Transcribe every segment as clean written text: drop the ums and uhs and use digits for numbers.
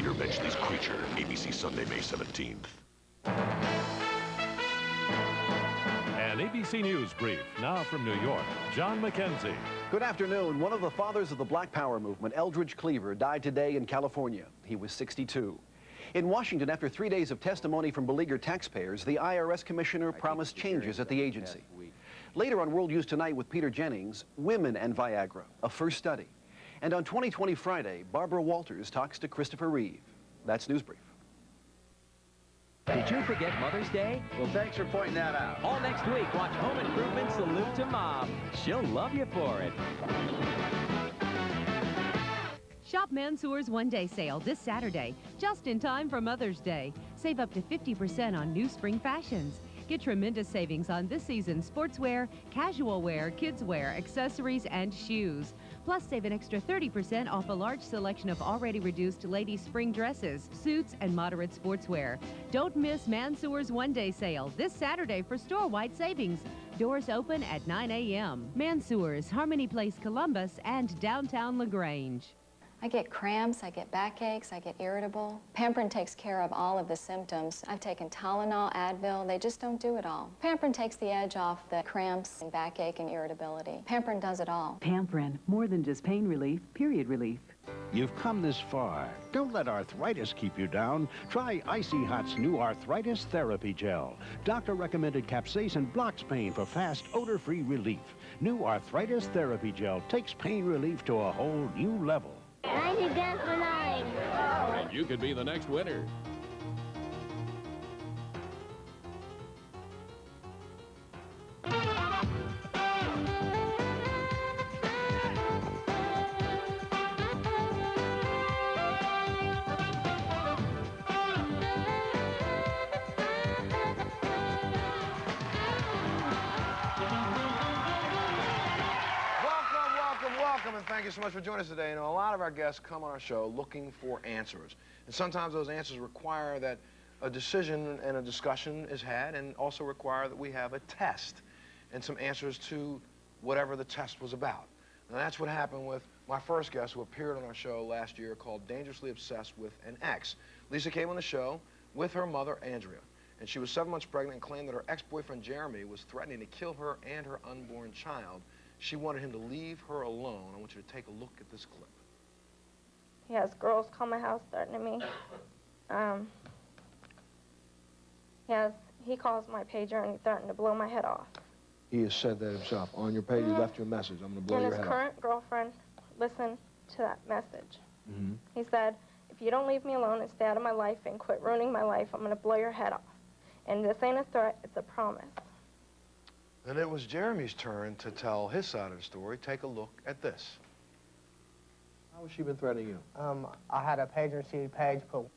Peter Benchley's Creature, ABC Sunday, May 17th. An ABC News brief now from New York. John McKenzie. Good afternoon. One of the fathers of the Black Power movement, Eldridge Cleaver, died today in California. He was 62. In Washington, after 3 days of testimony from beleaguered taxpayers, the IRS commissioner promised changes at the agency. Later on World News Tonight with Peter Jennings, Women and Viagra, a first study. And on 2020 Friday, Barbara Walters talks to Christopher Reeve. That's News Brief. Did you forget Mother's Day? Well, thanks for pointing that out. All next week, watch Home Improvement Salute to Mom. She'll love you for it. Shop Mansour's one-day sale this Saturday, just in time for Mother's Day. Save up to 50% on new spring fashions. Get tremendous savings on this season's sportswear, casual wear, kids wear, accessories, and shoes. Plus, save an extra 30% off a large selection of already reduced ladies' spring dresses, suits, and moderate sportswear. Don't miss Mansour's one-day sale this Saturday for store-wide savings. Doors open at 9 a.m. Mansour's, Harmony Place, Columbus, and downtown LaGrange. I get cramps, I get backaches, I get irritable. Pamprin takes care of all of the symptoms. I've taken Tylenol, Advil, they just don't do it all. Pamprin takes the edge off the cramps and backache and irritability. Pamprin does it all. Pamprin, more than just pain relief, period relief. You've come this far. Don't let arthritis keep you down. Try Icy Hot's new Arthritis Therapy Gel. Doctor-recommended capsaicin blocks pain for fast, odor-free relief. New Arthritis Therapy Gel takes pain relief to a whole new level. 90 cents for 9. And you could be the next winner. Welcome, and thank you so much for joining us today. You know, a lot of our guests come on our show looking for answers. And sometimes those answers require that a decision and a discussion is had, and also require that we have a test and some answers to whatever the test was about. And that's what happened with my first guest who appeared on our show last year called Dangerously Obsessed with an Ex. Lisa came on the show with her mother, Andrea. And she was 7 months pregnant and claimed that her ex-boyfriend, Jeremy, was threatening to kill her and her unborn child. She wanted him to leave her alone. I want you to take a look at this clip. He has girls call my house threatening me. He calls my pager and he threatened to blow my head off. He has said that himself. On your page, he left you a message. I'm going to blow your head off. And his current girlfriend listened to that message. Mm-hmm. He said, if you don't leave me alone and stay out of my life and quit ruining my life, I'm going to blow your head off. And this ain't a threat, it's a promise. And it was Jeremy's turn to tell his side of the story. Take a look at this. How has she been threatening you? I had a pager, and she'd page, put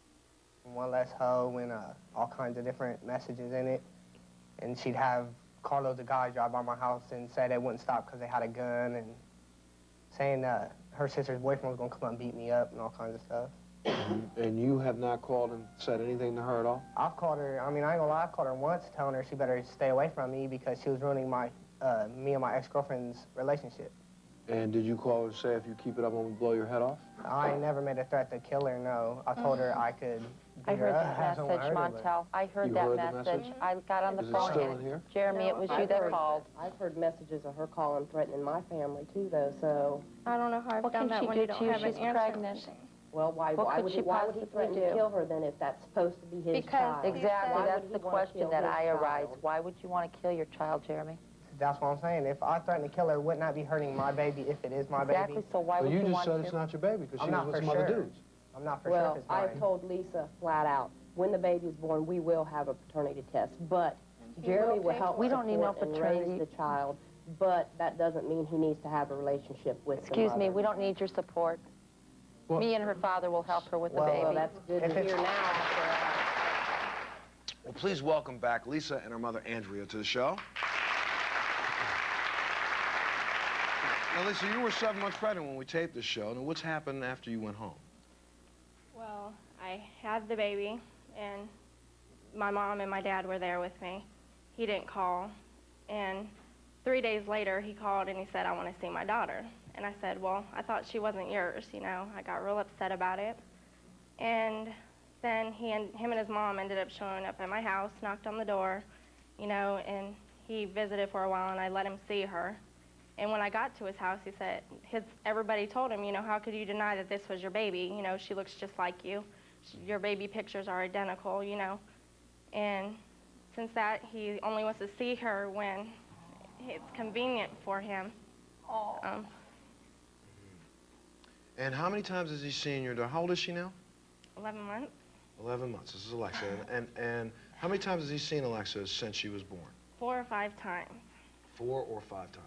one less hoe and all kinds of different messages in it. And she'd have carloads of guys drive by my house and say they wouldn't stop because they had a gun, and saying her sister's boyfriend was going to come up and beat me up and all kinds of stuff. And you have not called and said anything to her at all? I've called her, I mean, I ain't gonna lie, I've called her once telling her she better stay away from me because she was ruining my, me and my ex-girlfriend's relationship. And did you call her and say if you keep it up, I'm gonna blow your head off? I ain't never made a threat to kill her, no. I told her I could I heard that message, Montel. I heard that message. I got on the phone. Is it still in here? Jeremy, it was you that called. I've heard messages of her calling, threatening my family, too, though, so... I don't know how I've done that when you don't have an answer. She's pregnant. Well, why would he threaten to kill her then if that's supposed to be his child? Exactly, that's the question that I arise. Why would you want to kill your child, Jeremy? That's what I'm saying. If I threaten to kill her, wouldn't that be hurting my baby if it is my baby? Exactly, so why would you want to? You just said it's not your baby because she was with some other dudes. I'm not for sure if it's mine. Well, I've told Lisa flat out, when the baby's born, we will have a paternity test, but Jeremy will help We don't need no support and paternity. raise the child, but that doesn't mean he needs to have a relationship with the Excuse me, mother. we don't need your support. Well, me and her father will help her with the baby. Well, that's good to hear now. Well, please welcome back Lisa and her mother, Andrea, to the show. Now, Lisa, you were 7 months pregnant when we taped this show. Now, what's happened after you went home? Well, I had the baby, and my mom and my dad were there with me. He didn't call, and 3 days later, he called and he said, I want to see my daughter. And I said, well, I thought she wasn't yours, you know. I got real upset about it. And then him and his mom ended up showing up at my house, knocked on the door, you know, and he visited for a while, and I let him see her. And when I got to his house, he said, everybody told him, you know, how could you deny that this was your baby? You know, she looks just like you. Your baby pictures are identical, you know. And since that, he only wants to see her when it's convenient for him. And how many times has he seen your daughter? How old is she now? 11 months. 11 months. This is Alexa. And how many times has he seen Alexa since she was born? 4 or 5 times. 4 or 5 times.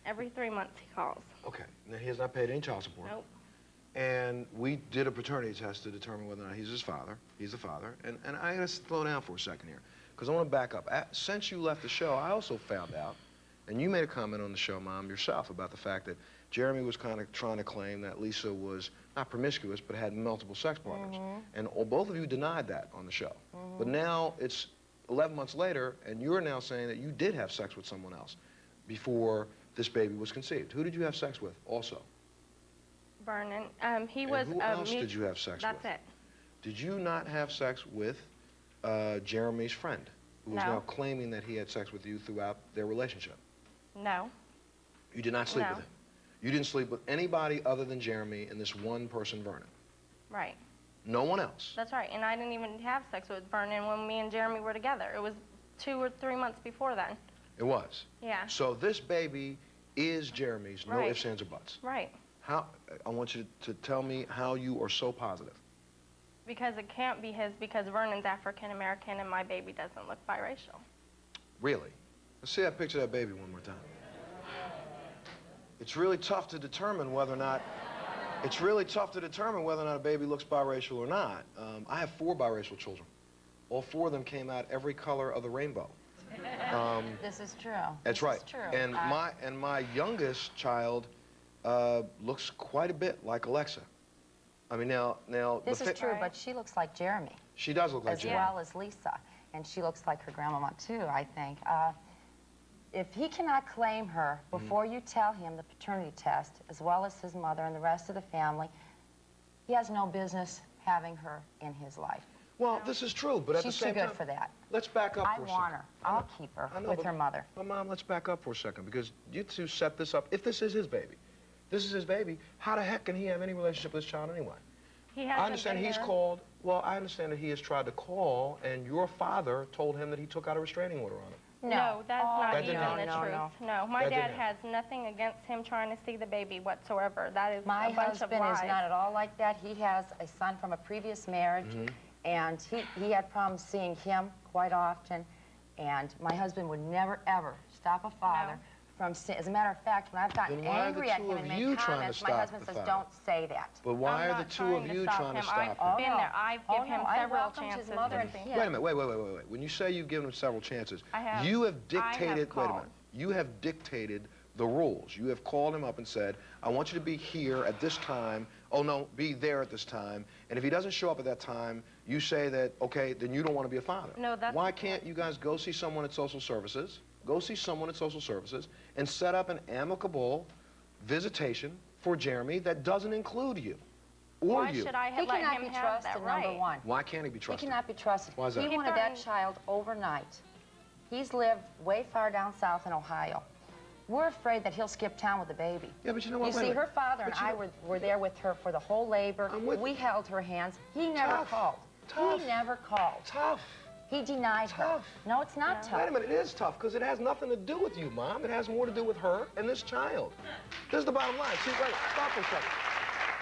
Every 3 months he calls. Okay. Now, he has not paid any child support. Nope. And we did a paternity test to determine whether or not he's his father. He's the father. And I gotta slow down for a second here, because I want to back up. Since you left the show, I also found out, and you made a comment on the show, Mom, yourself, about the fact that Jeremy was kind of trying to claim that Lisa was not promiscuous, but had multiple sex partners. And both of you denied that on the show. But now it's 11 months later, and you're now saying that you did have sex with someone else before this baby was conceived. Who did you have sex with also? Vernon. He was who else did you have sex with? That's it. Did you not have sex with Jeremy's friend, who is now claiming that he had sex with you throughout their relationship? No. You did not sleep with him? You didn't sleep with anybody other than Jeremy and this one person, Vernon? Right. No one else? That's right. And I didn't even have sex with Vernon when me and Jeremy were together. It was 2 or 3 months before then. It was? Yeah. So this baby is Jeremy's, no ifs, ands, or buts? Right. How? I want you to tell me how you are so positive. Because it can't be his, because Vernon's African American and my baby doesn't look biracial. Really? Let's see that picture of that baby one more time. It's really tough to determine whether or not a baby looks biracial or not. I have 4 biracial children. All 4 of them came out every color of the rainbow. This is true. That's right. This is true. And my youngest child looks quite a bit like Alexa. I mean, now this is true, but she looks like Jeremy. She does look like Jeremy. As well as Lisa, and she looks like her grandmama too, I think. If he cannot claim her before you tell him the paternity test, as well as his mother and the rest of the family, he has no business having her in his life. Well, this is true, but at the same time... She's too good for that. Let's back up for a second. I want her. I'll keep her with her mother. But, Mom, let's back up for a second, because you two set this up. If this is his baby, how the heck can he have any relationship with this child anyway? I understand he's called... Well, I understand that he has tried to call, and your father told him that he took out a restraining order on him. No, that's not even the truth. No, my dad has nothing against him trying to see the baby whatsoever. That is my a bunch of lies. husband is not at all like that. He has a son from a previous marriage, and he had problems seeing him quite often, and my husband would never, ever stop a father from seeing. As a matter of fact, when I've gotten angry at him and made comments, my husband says, don't say that. But why are the two of you trying to stop him? I've been there. I've given him several chances. His mother and him. Wait a minute, wait. When you say you've given him several chances, you have dictated, wait a minute, you have dictated the rules. You have called him up and said, I want you to be here at this time. Oh, no, be there at this time. And if he doesn't show up at that time, you say that, okay, then you don't want to be a father. No, that's... Why can't you guys go see someone at social services, and set up an amicable visitation for Jeremy that doesn't include you or you? Why should I have let him have that right? Number one. Why can't he be trusted? He cannot be trusted. Why is that? He wanted that child overnight. He's lived way far down south in Ohio. We're afraid that he'll skip town with the baby. Yeah, but you know what? You see, her father and I were there with her for the whole labor. We held her hands. He never called. He never called. Tough. He denied her. No, it's not tough. Wait a minute, it is tough, because it has nothing to do with you, Mom. It has more to do with her and this child. This is the bottom line. See, wait, stop for a second.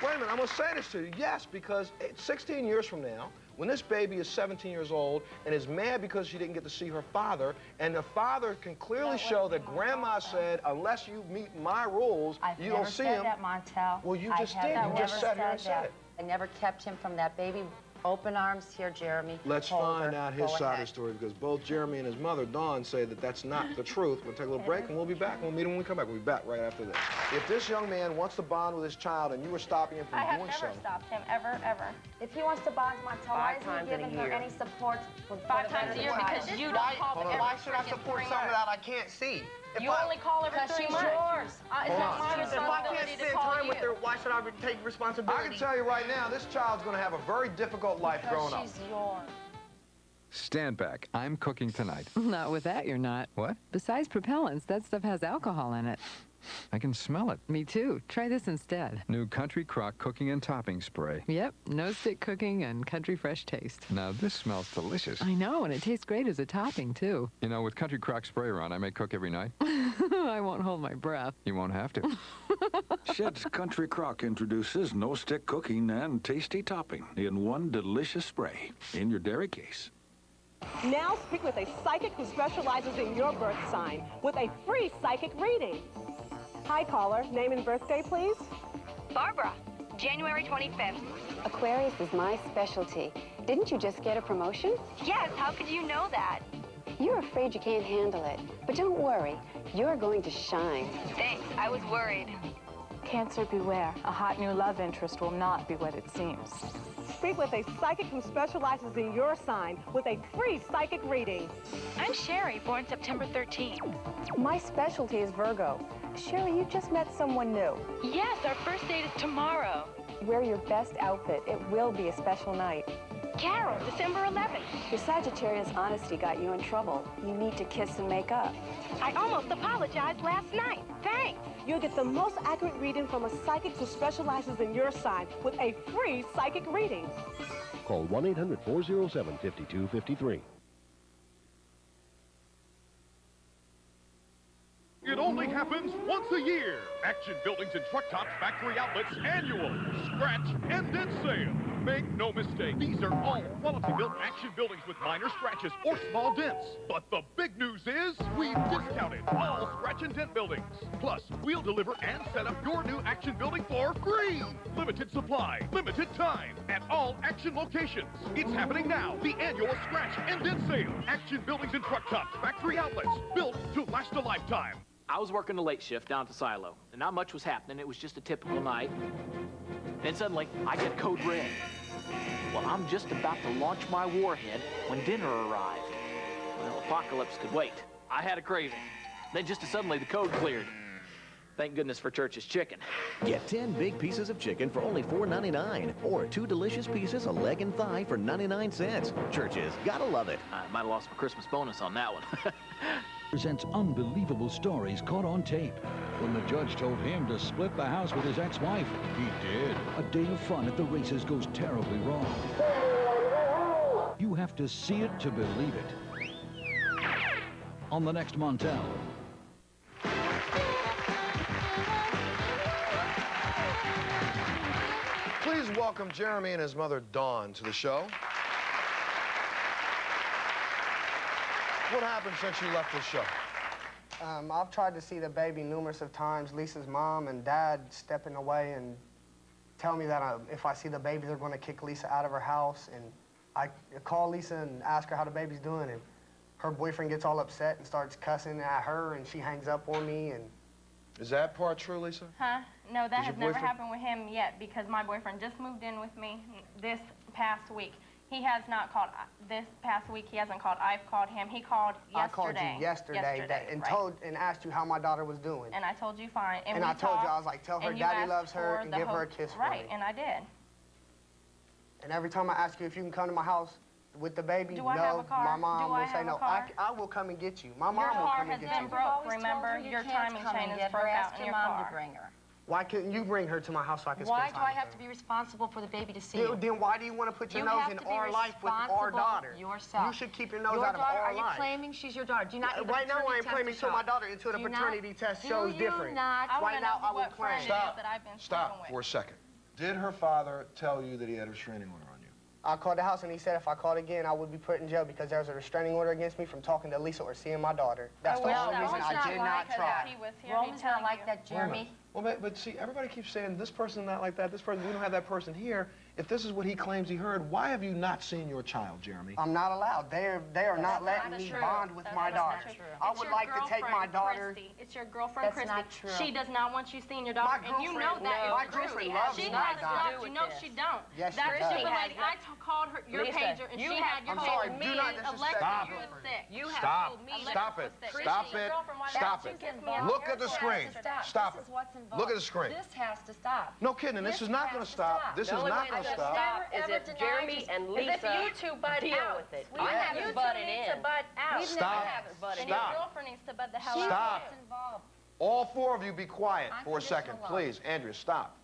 Wait a minute, I'm going to say this to you. Yes, because 16 years from now, when this baby is 17 years old and is mad because she didn't get to see her father, and the father can clearly show that Grandma said, unless you meet my rules, you don't see him. I've never said that, Montel. Well, you just did. You just sat here and said it. I never kept him from that baby. Open arms here, Jeremy. Let's find out his side of the story, because both Jeremy and his mother, Dawn, say that that's not the truth. We'll take a little break, and we'll be back. We'll meet him when we come back. We'll be back right after this. If this young man wants to bond with his child and you were stopping him from doing so... I have never stopped him, ever. If he wants to bond with Montel, why isn't he giving her any support? 5 times a year because you don't call the Why should I support something that I can't see? You only call her for 3 months. Yours. It's not my If I responsibility can't to spend call time you. with her, why should I take responsibility? I can tell you right now, this child's going to have a very difficult life growing up. She's yours. Stand back. I'm cooking tonight. Not with that, you're not. What? Besides propellants, that stuff has alcohol in it. I can smell it. Me too. Try this instead. New Country Crock cooking and topping spray. Yep, no stick cooking and country fresh taste. Now this smells delicious. I know, and it tastes great as a topping, too. You know, with Country Crock sprayer on, I may cook every night. I won't hold my breath. You won't have to. Shed's Country Crock introduces no-stick cooking and tasty topping in one delicious spray in your dairy case. Now speak with a psychic who specializes in your birth sign with a free psychic reading. Hi, caller. Name and birthday, please. Barbara, January 25th. Aquarius is my specialty. Didn't you just get a promotion? Yes, how could you know that? You're afraid you can't handle it. But don't worry. You're going to shine. Thanks, I was worried. Cancer, beware. A hot new love interest will not be what it seems. Speak with a psychic who specializes in your sign with a free psychic reading. I'm Sherry, born September 13th. My specialty is Virgo. Sherry, you just met someone new. Yes, our first date is tomorrow. Wear your best outfit. It will be a special night. Carol, December 11th. Your Sagittarius honesty got you in trouble. You need to kiss and make up. I almost apologized last night. Thanks. You'll get the most accurate reading from a psychic who specializes in your sign with a free psychic reading. Call 1-800-407-5253. It only happens once a year. Action Buildings and Truck Tops Factory Outlets annual Scratch and Dent Sale. Make no mistake, these are all quality-built Action Buildings with minor scratches or small dents. But the big news is we've discounted all scratch and dent buildings. Plus, we'll deliver and set up your new Action Building for free. Limited supply, limited time at all Action locations. It's happening now. The annual Scratch and Dent Sale. Action Buildings and Truck Tops Factory Outlets, built to last a lifetime. I was working the late shift down at the silo, and not much was happening. It was just a typical night. Then suddenly, I get code red. Well, I'm just about to launch my warhead when dinner arrived. Well, apocalypse could wait. I had a craving. Then just as suddenly, the code cleared. Thank goodness for Church's chicken. Get 10 big pieces of chicken for only $4.99, or 2 delicious pieces of leg and thigh for 99 cents. Church's, gotta love it. I might have lost my Christmas bonus on that one. Presents unbelievable stories caught on tape. When the judge told him to split the house with his ex-wife, he did. A day of fun at the races goes terribly wrong. You have to see it to believe it. On the next Montel. Please welcome Jeremy and his mother, Dawn, to the show. What happened since you left the show? I've tried to see the baby numerous of times. Lisa's mom and dad stepping away and tell me that if I see the baby, they're going to kick Lisa out of her house. And I call Lisa and ask her how the baby's doing, and her boyfriend gets all upset and starts cussing at her, and she hangs up on me. And is that part true, Lisa? Huh? No, that Is your has never boyfriend- happened with him yet because my boyfriend just moved in with me this past week. He has not called this past week. He hasn't called. I've called him. He called yesterday. I called you yesterday and right. asked you how my daughter was doing. And I told you fine. And I told you, I was like, tell her and you daddy asked loves her for and the give her a whole- kiss for Right, me. and I did. And every time I ask you if you can come to my house with the baby, Do I have no, a car? my mom Do I will say have a no. car? I will come and get you. My Your mom will car come has and get been you. broke, remember? Your timing chain is broke out in your car. To bring her. Why couldn't you bring her to my house so I can Why spend do time I with have her? to be responsible for the baby to see you? Then why do you want to put your You nose have in to be our life with our responsible daughter? yourself. You should keep your nose Your out of daughter, our are you life. claiming she's your daughter? Do you not need the Right now, I paternity ain't test claiming to to show my it? daughter until the Do you paternity not? test Do shows you different. not? Right now, I will claim. Stop for a second. Did her father tell you that he had a restraining order on you? I called the house and he said if I called again, I would be put in jail because there was a restraining order against me from talking to Lisa or seeing my daughter. That's the only reason I did not try. Roman's not like that, Jeremy. Well, but see, everybody keeps saying this person's not like that, this person, we don't have that person here. if this is what he claims he heard, why have you not seen your child, Jeremy? I'm not allowed. They are not letting me bond with my daughter. I would like to take my daughter. Christy. It's your girlfriend, That's Christy. not true. She does not want you seeing your daughter, and you know that. My girlfriend loves She my has daughter. not. You know she don't. Yes, she That does. stupid lady. I called her your pager, and she had your I'm sorry, pager. do not disrespect Stop. You was sick. You have Stop. Stop it. Stop it. Stop it. Look at the screen. Stop it. Look at the screen. This has to stop. No kidding. This is not going to stop. This is not going to stop. Is if Jeremy and Lisa deal with it. I haven't butted in. Stop. And your girlfriend needs to bud the hell out. Stop. All four of you be quiet for a second. Please, Andrea, stop.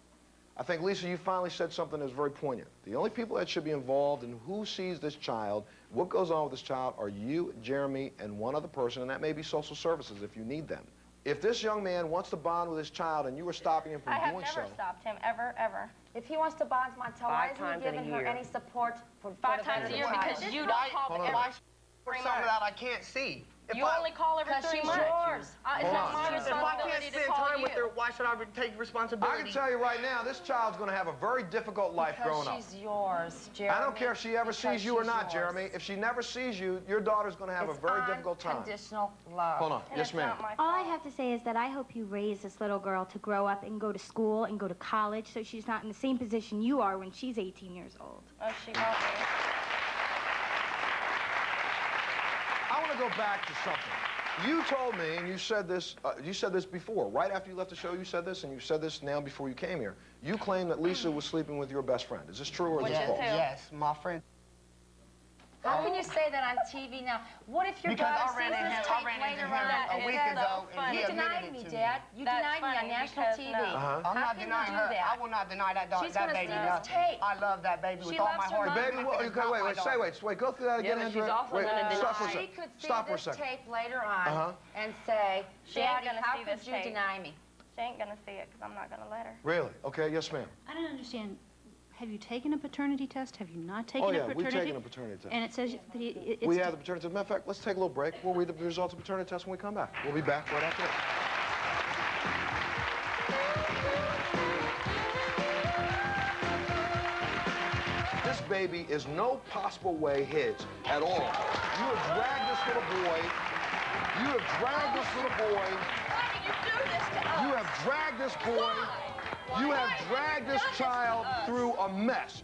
I think, Lisa, you finally said something that's very poignant. The only people that should be involved in who sees this child, what goes on with this child, are you, Jeremy, and one other person, and that may be social services if you need them. If this young man wants to bond with his child and you are stopping him from doing so... I have never stopped him, ever. If he wants to bond with Montel, why isn't he giving her any support for 5 times a year? Because you don't call every 3 months. For something that I can't see. You only call every 3 months. It's not my responsibility to call you. If I can't spend time with her, why should I take responsibility? I can tell you right now, this child's going to have a very difficult life growing up. Because she's yours, Jeremy. I don't care if she ever sees you or not, Jeremy. If she never sees you, your daughter's going to have a very difficult time. Unconditional love. Hold on. Yes, ma'am. All I have to say is that I hope you raise this little girl to grow up and go to school and go to college so she's not in the same position you are when she's 18 years old. Oh, she won't be. I want to go back to something. You told me, and you said this before, right after you left the show, you said this, and you said this now before you came here. You claimed that Lisa was sleeping with your best friend. Is this true or is this false? Yes, my friend. How can you say that on TV now? What if your daughter sees this tape later on? A week ago, and he You denied me, Dad. You denied me on national TV. I'm not denying her. I will not deny that baby. She's gonna see this tape. I love that baby with all my heart. The baby, wait, go through that again, Andrea. Wait, stop for a second. She could see Stop for a this second. tape later on and say, Daddy, how could you deny me? She ain't gonna see it because I'm not gonna let her. Really? Okay, yes, ma'am. I don't understand. Have you taken a paternity test? Have you not taken a paternity test? Oh, yeah, we've taken a paternity test. And it says that it's... We have the paternity test. Matter of fact, let's take a little break. We'll read the results of the paternity test when we come back. We'll be back right after this. This baby is no possible way his at all. You have dragged this little boy. You have dragged this little boy. Why did you do this to us? You have dragged this boy. You have dragged this child through a mess.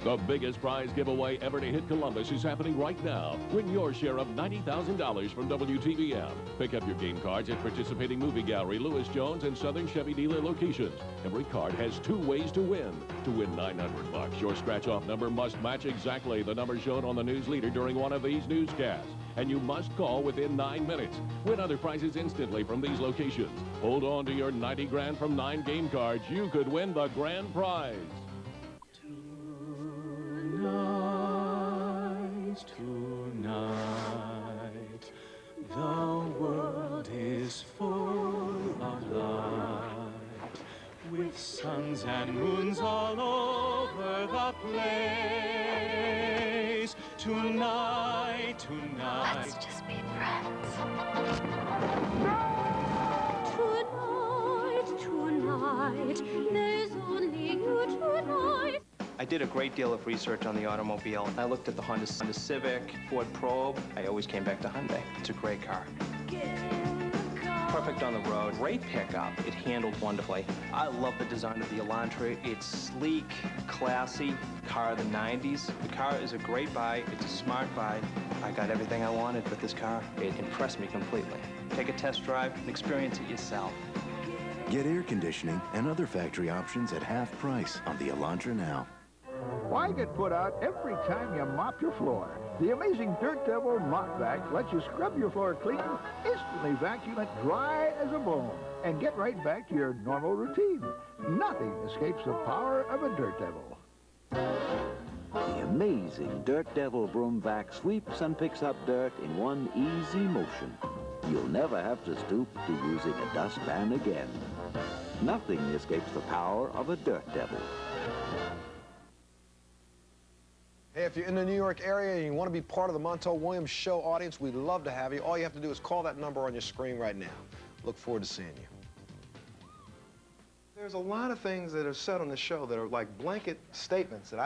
The biggest prize giveaway ever to hit Columbus is happening right now. Win your share of $90,000 from WTVM. Pick up your game cards at participating Movie Gallery, Lewis Jones, and Southern Chevy dealer locations. Every card has 2 ways to win. To win $900, your scratch-off number must match exactly the number shown on the news leader during one of these newscasts. And you must call within 9 minutes. Win other prizes instantly from these locations. Hold on to your 90 grand from 9 game cards. You could win the grand prize. Tonight, the world is full of light, with suns and moons all over the place. Tonight, Let's just be friends. Tonight, there's only you tonight. I did a great deal of research on the automobile. I looked at the Honda Civic, Ford Probe. I always came back to Hyundai. It's a great car. Perfect on the road. Great pickup. It handled wonderfully. I love the design of the Elantra. It's sleek, classy, car of the 90s. The car is a great buy. It's a smart buy. I got everything I wanted with this car. It impressed me completely. Take a test drive and experience it yourself. Get air conditioning and other factory options at half price on the Elantra now. Why get put out every time you mop your floor? The amazing Dirt Devil Mop Vac lets you scrub your floor clean, instantly vacuum it dry as a bone, and get right back to your normal routine. Nothing escapes the power of a Dirt Devil. The amazing Dirt Devil Broom Vac sweeps and picks up dirt in one easy motion. You'll never have to stoop to using a dustpan again. Nothing escapes the power of a Dirt Devil. Hey, if you're in the New York area and you want to be part of the Montel Williams Show audience, we'd love to have you. All you have to do is call that number on your screen right now. Look forward to seeing you. There's a lot of things that are said on the show that are like blanket statements that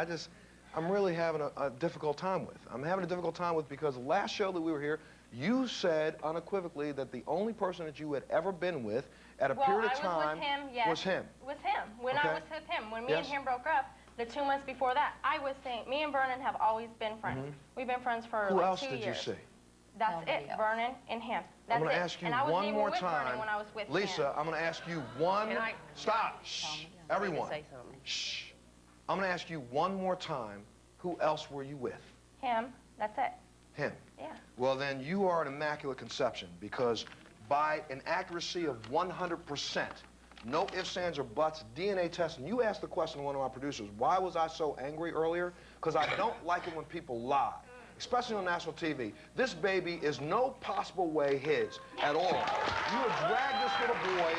I'm really having a difficult time with. I'm having a difficult time with because the last show that we were here, you said unequivocally that the only person that you had ever been with at a period of time was him, yes. was him. With him. When I was with him. When me and him broke up, the 2 months before that, I was saying, me and Vernon have always been friends. We've been friends for Who like else 2 did years. you see? That's it, Vernon and him. That's I'm going it. to ask you and I wasn't one even more with time. Vernon when I was with Lisa, him. I'm going to ask you Stop. Shh. Everyone. Shh. I'm going to ask you one more time, who else were you with? Him. That's it. Him. Yeah. Well, then you are an immaculate conception because by an accuracy of 100%, no ifs, ands, or buts, DNA testing. You asked the question to one of our producers, why was I so angry earlier? Because I don't like it when people lie, especially on national TV. This baby is no possible way his at all. You have dragged this little boy.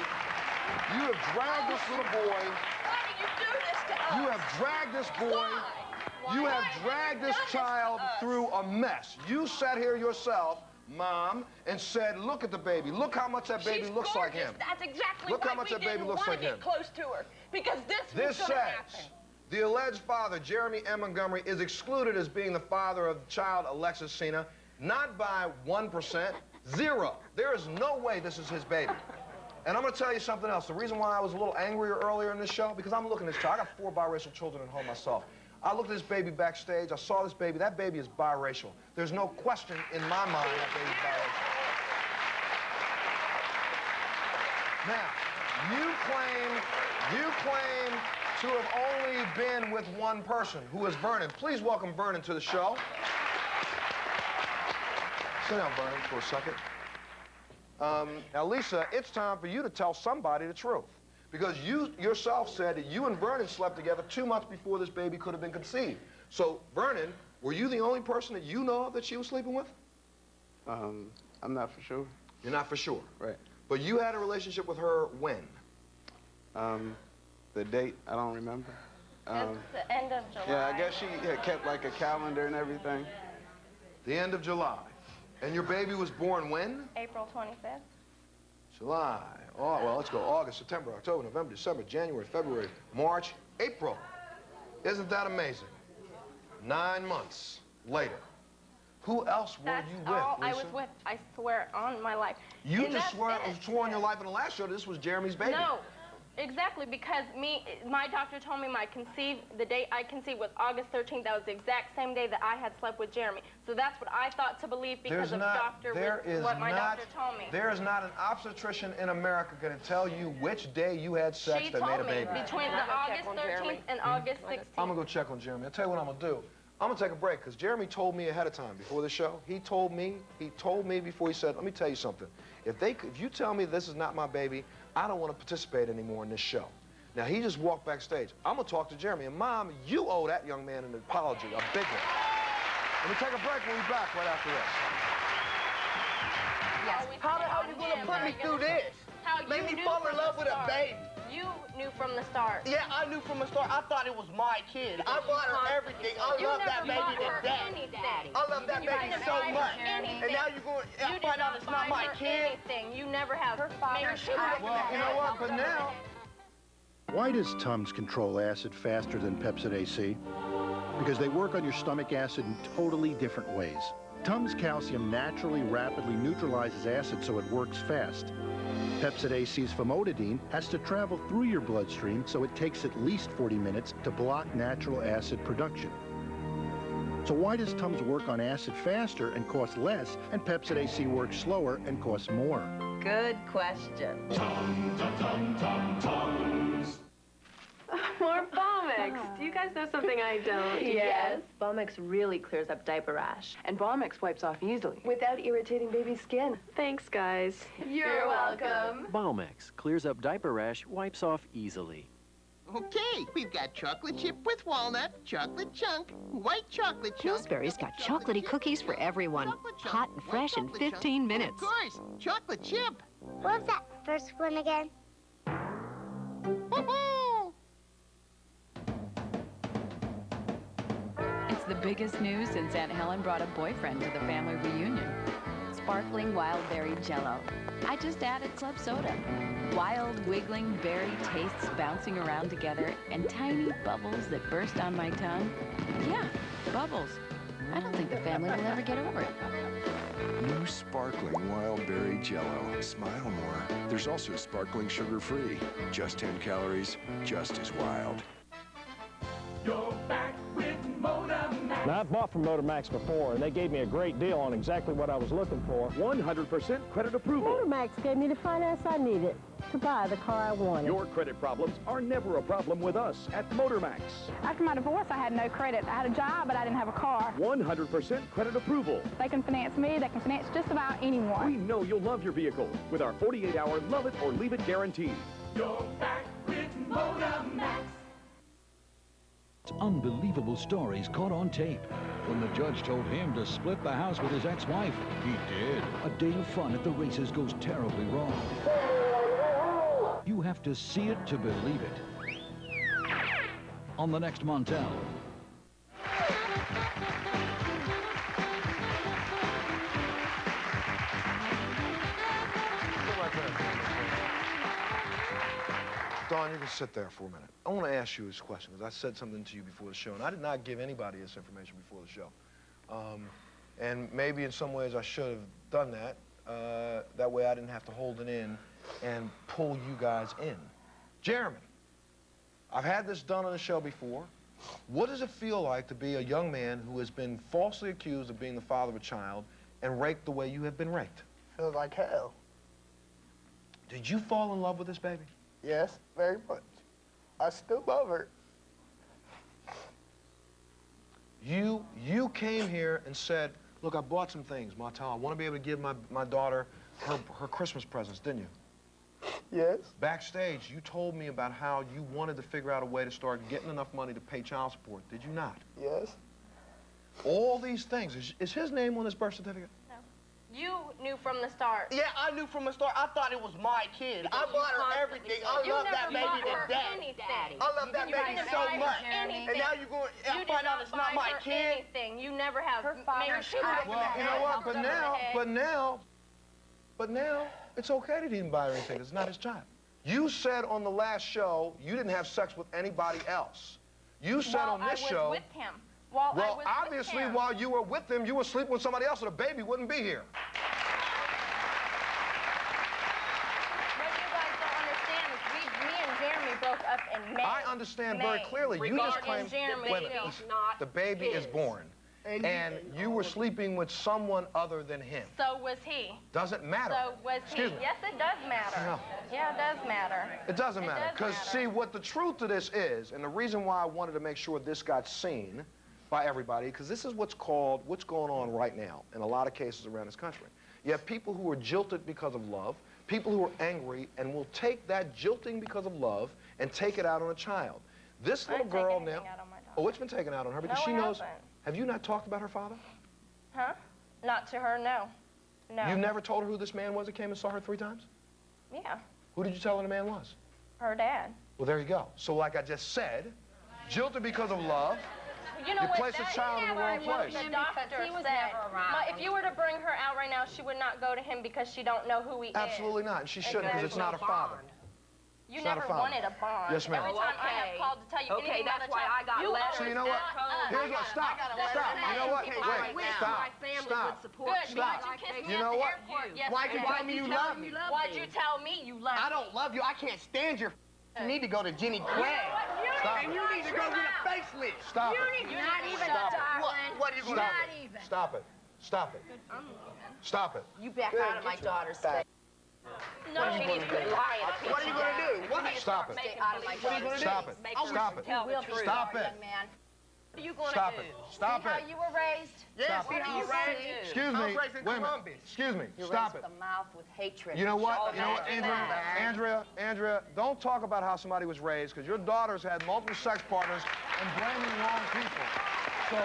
You have dragged this little boy. Why did you do this to us? You have dragged this boy. You have dragged this child through a mess. You sat here yourself, Mom, and said, look at the baby. Look how much that baby looks like him. That's exactly Look why how much we that baby didn't looks want like to him. get close to her, because This was going to happen. says the alleged father, Jeremy M. Montgomery, is excluded as being the father of the child, Alexis Sena, not by 1%, 0. There is no way this is his baby. And I'm going to tell you something else. The reason why I was a little angrier earlier in this show, because I'm looking at this child. I got 4 biracial children at home myself. I looked at this baby backstage. I saw this baby. That baby is biracial. There's no question in my mind that baby's biracial. Now, you claim to have only been with one person, who is Vernon. Please welcome Vernon to the show. Sit down, Vernon, for a second. Now, Lisa, it's time for you to tell somebody the truth. Because you yourself said that you and Vernon slept together 2 months before this baby could have been conceived. So, Vernon, were you the only person that you know of that she was sleeping with? I'm not for sure. You're not for sure? Right. But you had a relationship with her when? The date, I don't remember. It's the end of July. Yeah, I guess she had kept like a calendar and everything. The end of July. And your baby was born when? April 25th. July. Oh, well, let's go. August, September, October, November, December, January, February, March, April. Isn't that amazing? 9 months later. Who else were you with, All Lisa? I was with, I swear on my life. You And just that's swore on your life in the last show that this was Jeremy's baby. No, exactly, because my doctor told me the date I conceived was August 13th. That was the exact same day that I had slept with Jeremy. So that's what I thought to believe because what my doctor told me. There is not an obstetrician in America going to tell you which day you had sex that made a baby. Between the August 13th and August 16th. I'm going to go check on Jeremy. I'll tell you what I'm going to do. I'm going to take a break because Jeremy told me ahead of time before the show. He told me before he said, let me tell you something. If you tell me this is not my baby, I don't want to participate anymore in this show. Now, he just walked backstage. I'm going to talk to Jeremy. And, Mom, you owe that young man an apology, a big one. Let me take a break. We'll be back right after this. Yes. How the hell are you going to put me through this? Make me fall in love with a baby. You knew from the start. Yeah, I knew from the start. I thought it was my kid. I bought her everything. I love that baby to death. I love that baby so much. And now you're going to find out it's not my kid. You never have her father. Well, you know what? But now... Why does Tums control acid faster than Pepsid AC? Because they work on your stomach acid in totally different ways. Tums Calcium naturally rapidly neutralizes acid so it works fast. Pepsid AC's famotidine has to travel through your bloodstream, so it takes at least 40 minutes to block natural acid production. So why does Tums work on acid faster and cost less, and Pepsid AC works slower and costs more? Good question. Tums. More Balmex. Do you guys know something I don't? Yes. Balmex really clears up diaper rash. And Balmex wipes off easily. Without irritating baby's skin. Thanks, guys. You're welcome. Balmex clears up diaper rash, wipes off easily. Okay, we've got chocolate chip with walnut, chocolate chunk, white chocolate chunk. Pillsbury's got chocolatey cookies for everyone. Hot and fresh in 15 minutes. Of course, chocolate chip. What was that first one again? It's the biggest news since Aunt Helen brought a boyfriend to the family reunion. sparkling wild berry Jell-O. I just added club soda. Wild, wiggling berry tastes bouncing around together and tiny bubbles that burst on my tongue. Yeah, bubbles. I don't think the family will ever get over it. New sparkling wild berry Jell-O. Smile more. There's also sparkling sugar-free. Just 10 calories, just as wild. You're back with Motormax. Now, I've bought from Motormax before, and they gave me a great deal on exactly what I was looking for. 100% credit approval. Motormax gave me the finance I needed to buy the car I wanted. Your credit problems are never a problem with us at Motormax. After my divorce, I had no credit. I had a job, but I didn't have a car. 100% credit approval. They can finance me. They can finance just about anyone. We know you'll love your vehicle with our 48-hour love it or leave it guarantee. You're back with Motormax. Unbelievable stories caught on tape. When the judge told him to split the house with his ex-wife, he did. A day of fun at the races goes terribly wrong. You have to see it to believe it. On the next Montel. Dawn, you can sit there for a minute. I want to ask you this question, because I said something to you before the show, and I did not give anybody this information before the show. And maybe in some ways I should have done that. That way I didn't have to hold it in and pull you guys in. Jeremy, I've had this done on the show before. What does it feel like to be a young man who has been falsely accused of being the father of a child and raped the way you have been raped? Feels like hell. Did you fall in love with this baby? Yes, very much. I still love her. You came here and said, look, I bought some things, Montel. I want to be able to give my daughter her Christmas presents, didn't you? Yes. Backstage, you told me about how you wanted to figure out a way to start getting enough money to pay child support. Did you not? Yes. All these things. Is his name on his birth certificate? No. You knew from the start. Yeah, I knew from the start. I thought it was my kid. I bought her everything. I love that baby to death. I love that baby so much. And now you're going to find out it's not my kid. Anything. You never have made her Well, you know what? But now, it's okay that he didn't buy her anything. It's not his child. You said on the last show you didn't have sex with anybody else. You said on this show. I was with him. Well, obviously, while you were with him, you were sleeping with somebody else, so the baby wouldn't be here. What you guys don't understand is me and Jeremy broke up in May. I understand very clearly. You just claimed the baby is born. And you were sleeping with someone other than him. So was he. Doesn't matter. So was he. Yes, it does matter. No. Yeah, it does matter. It doesn't matter. Because, see, what the truth of this is, and the reason why I wanted to make sure this got seen by everybody, because this is what's going on right now in a lot of cases around this country. You have people who are jilted because of love, people who are angry and will take that jilting because of love and take it out on a child. This little girl now... Oh, it's been taken out on her because she knows... Have you not talked about her father? Huh? Not to her, no. No. You never told her who this man was that came and saw her 3 times? Yeah. Who did you tell her the man was? Her dad. Well, there you go. So like I just said, jilted because of love, you know place a child in the wrong place. The doctor said, if you were to bring her out right now, she would not go to him because she don't know who he is. Absolutely not, and she shouldn't because it's not her father. You never wanted a bond. Yes, ma'am. Every time I have called to tell you anything about a child, I got letters. So you know what? Here's what. Stop. You know what? Wait. Stop. Stop. You know what? Why'd you tell me you love me? Why'd you tell me you love me? I don't love you. I can't stand your. You need to go to Jenny Craig. And you need to go get a facelift. Stop it. Not even, darling. What are you going to do? Stop it. Stop it. Stop it. You back out of my daughter's face. No, she needs to lie. What are you going to do? What? Stop it. Stop it. Stop it. Stop it. What are you going to Stop do? it. Stop See how it. you were raised? Yes, see how you were raised? Excuse me. Wait a minute. Excuse me. Stop it. The mouth with hatred. You know what? Andrea, don't talk about how somebody was raised, because your daughter's had multiple sex partners and blaming wrong people. So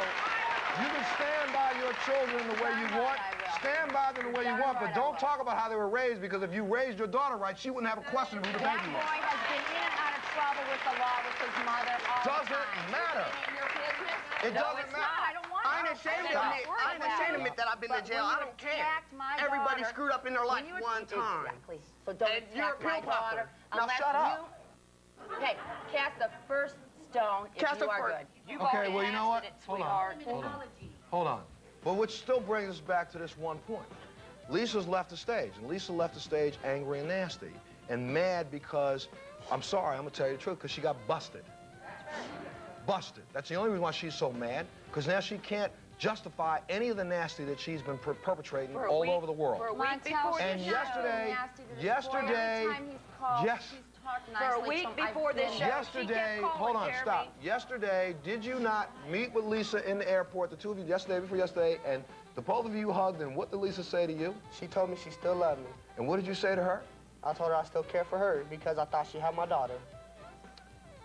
you can stand by your children the way you want. Stand by them the way you want, but don't talk about how they were raised, because if you raised your daughter right, she wouldn't have a question of who the baby was. That boy has been in and out of trouble with the law with his mother all the time. Doesn't matter. It doesn't matter. I don't want I ain't ashamed to admit that I've been to jail. I don't care. Everybody screwed up in their life one time. Exactly. So don't And you're a attack my pill popper. daughter Now unless shut up. Okay, cast the first stone if Cast you the are first. good. You've Okay, already well, you know what? casted it, Hold sweetheart. on. Hold on. But which still brings us back to this one point. Lisa's left the stage, and Lisa left the stage angry and nasty and mad because, I'm sorry, I'm gonna tell you the truth, because she got busted. Busted. That's the only reason why she's so mad, because now she can't justify any of the nasty that she's been perpetrating all over the world. For a week before And this show. yesterday, For a week before this show. yesterday, hold on, stop. Yesterday, did you not meet with Lisa in the airport, the two of you, yesterday, before yesterday, and the both of you hugged, and what did Lisa say to you? She told me she still loved me. And what did you say to her? I told her I still care for her because I thought she had my daughter.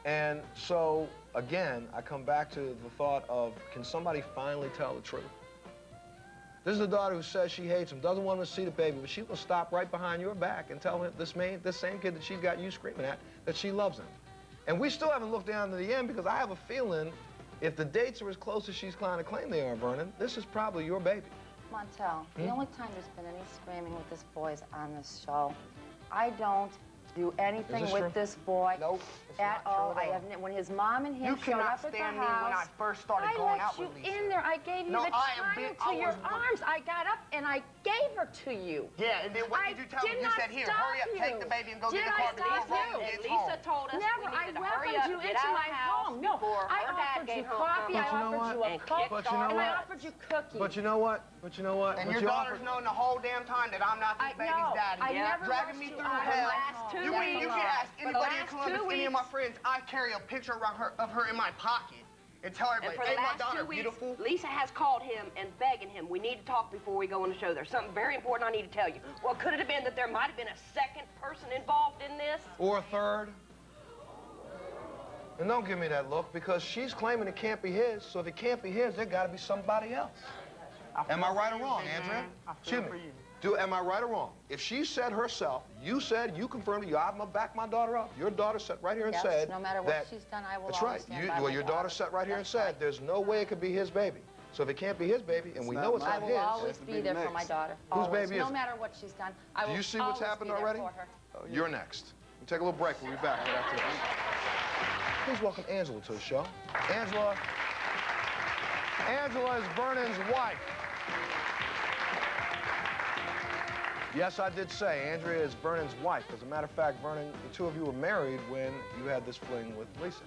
And so, again, I come back to the thought of, can somebody finally tell the truth? This is a daughter who says she hates him, doesn't want him to see the baby, but she will stop right behind your back and tell him, this same kid that she's got you screaming at, that she loves him. And we still haven't looked down to the end, because I have a feeling if the dates are as close as she's trying to claim they are, Vernon, this is probably your baby. Montel, the only time there's been any screaming with this boy is on this show. I don't do anything with this boy at all. I have when his mom and him showed up at the house. You cannot stand me when I first started going out with Lisa. I let you in there. I gave you the child to your arms. I got up and I gave her to you. Yeah, and then what did you tell me? You said, here, hurry up, take the baby and go get the car before Roman gets home. Lisa told us never. we needed to I hurry welcomed up, you get into out of my the house home. No, before I her dad offered you gave her coffee. I offered you a cup. And I offered you cookies. But you know what? But you know what? And your daughter's known the whole damn time that I'm not this baby's daddy. I never dragging me through hell. You can ask anybody in Columbus, any of my friends, I carry a picture of her in my pocket and tell everybody, And for the my last daughter 2 weeks, beautiful. Lisa has called him and begging him, we need to talk before we go on the show. There's something very important I need to tell you. Well, could it have been that there might have been a second person involved in this? Or a third? And don't give me that look, because she's claiming it can't be his, so if it can't be his, there gotta be somebody else. Am I right or wrong, Andrea? Excuse me. Am I right or wrong? If she said herself, you confirmed it, I'm gonna back my daughter up. Your daughter sat right here and said no matter what she's done, I will always stand by my your daughter sat right here and said, there's no way it could be his baby. So if it can't be his baby, and we know it's not his. I will always be there for my daughter. Whose baby is it? No matter what she's done, I will Do you see what's happened already? You're next. We'll take a little break. We'll be back right after this. Please welcome Angela to the show. Angela is Vernon's wife. Yes, I did say Andrea is Vernon's wife. As a matter of fact, Vernon, the two of you were married when you had this fling with Lisa.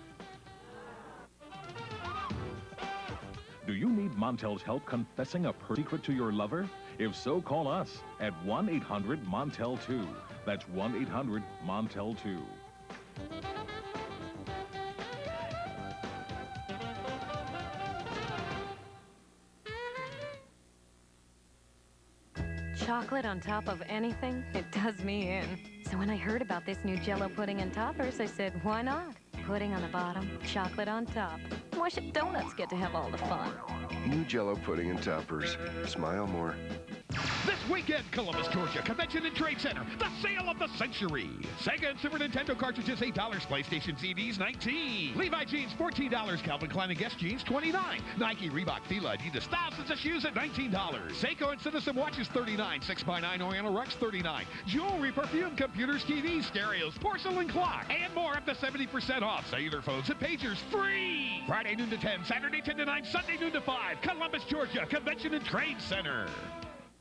Do you need Montel's help confessing a secret to your lover? If so, call us at 1-800-MONTEL-2. That's 1-800-MONTEL-2. Chocolate on top of anything, it does me in. So when I heard about this new Jell-O pudding and toppers, I said, why not? Pudding on the bottom, chocolate on top. Why should donuts get to have all the fun? New Jell-O pudding and toppers. Smile more. This weekend, Columbus, Georgia, Convention and Trade Center, the sale of the century. Sega and Super Nintendo cartridges, $8. PlayStation CDs, $19. Levi jeans, $14. Calvin Klein and Guess jeans, $29. Nike, Reebok, Fila, Adidas, thousands of shoes at $19. Seiko and Citizen watches, $39. 6x9 Oriental rugs, $39. Jewelry, perfume, computers, TVs, stereos, porcelain clock, and more up to 70% off. Cellular phones and pagers, free. Friday noon to 10, Saturday 10 to 9, Sunday noon to 5. Columbus, Georgia, Convention and Trade Center.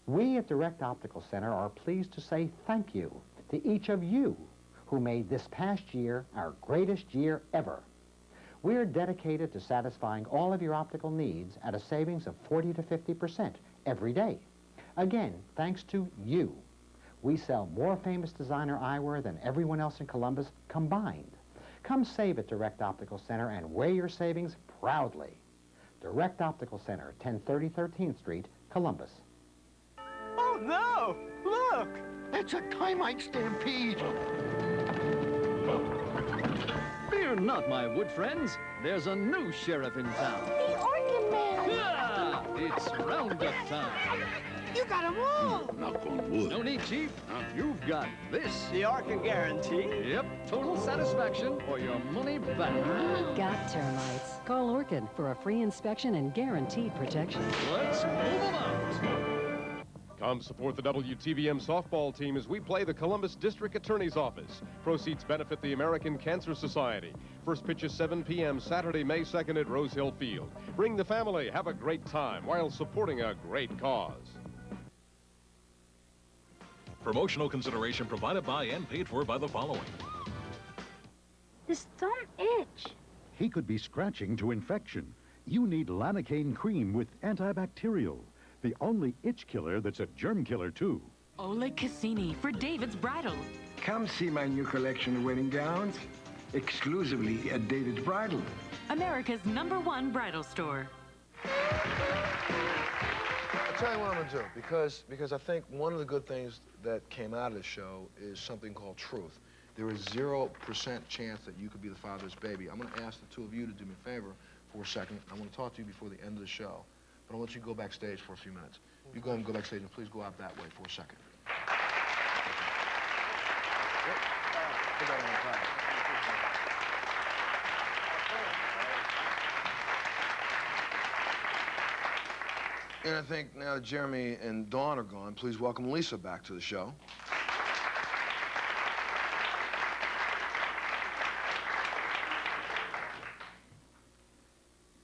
We at Direct Optical Center are pleased to say thank you to each of you who made this past year our greatest year ever. We're dedicated to satisfying all of your optical needs at a savings of 40 to 50% every day. Again, thanks to you. We sell more famous designer eyewear than everyone else in Columbus combined. Come save at Direct Optical Center and wear your savings proudly. Direct Optical Center, 1030 13th Street, Columbus. Oh, no! Look! It's a termite stampede! Fear not, my wood friends. There's a new sheriff in town. The Organ Man! Yeah! It's roundup time. You got them all! Knock on wood. No need, Chief. You've got this. The Organ Guarantee? Yep. Total satisfaction or your money back. Got termites? Call Orchid for a free inspection and guaranteed protection. Let's move them out. Come support the WTVM softball team as we play the Columbus District Attorney's Office. Proceeds benefit the American Cancer Society. First pitch is 7 p.m. Saturday, May 2nd at Rose Hill Field. Bring the family, have a great time while supporting a great cause. Promotional consideration provided by and paid for by the following. This thumb itch. He could be scratching to infection. You need Lanacaine cream with antibacterial. The only itch killer that's a germ killer, too. Oleg Cassini for David's Bridal. Come see my new collection of wedding gowns, exclusively at David's Bridal. America's #1 bridal store. I'll tell you what I'm going to do, because I think one of the good things that came out of this show is something called truth. There is 0% chance that you could be the father's baby. I'm going to ask the two of you to do me a favor for a second. I want to talk to you before the end of the show, but I want you to go backstage for a few minutes. You go ahead and go backstage, and please go out that way for a second. Put that on the side. And I think now that Jeremy and Dawn are gone, please welcome Lisa back to the show.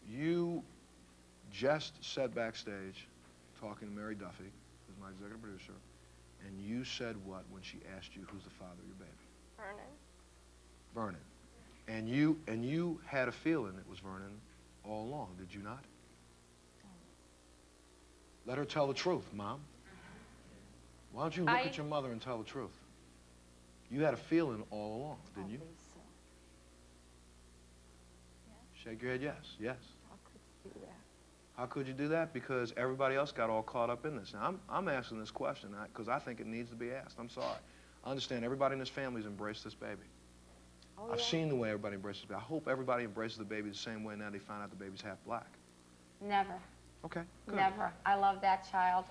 You just said backstage, talking to Mary Duffy, who's my executive producer, and you said what when she asked you who's the father of your baby? Vernon. Vernon. And you had a feeling it was Vernon all along, did you not? Let her tell the truth, Mom. Why don't you look at your mother and tell the truth? You had a feeling all along, didn't you? Shake your head, yes, yes. How could you do that? How could you do that? Because everybody else got all caught up in this. Now, I'm asking this question because I think it needs to be asked. I'm sorry. I understand everybody in this family's embraced this baby. Oh, I've seen the way everybody embraces the baby. I hope everybody embraces the baby the same way now they find out the baby's half black. Never. Okay, good. Never. I love that child.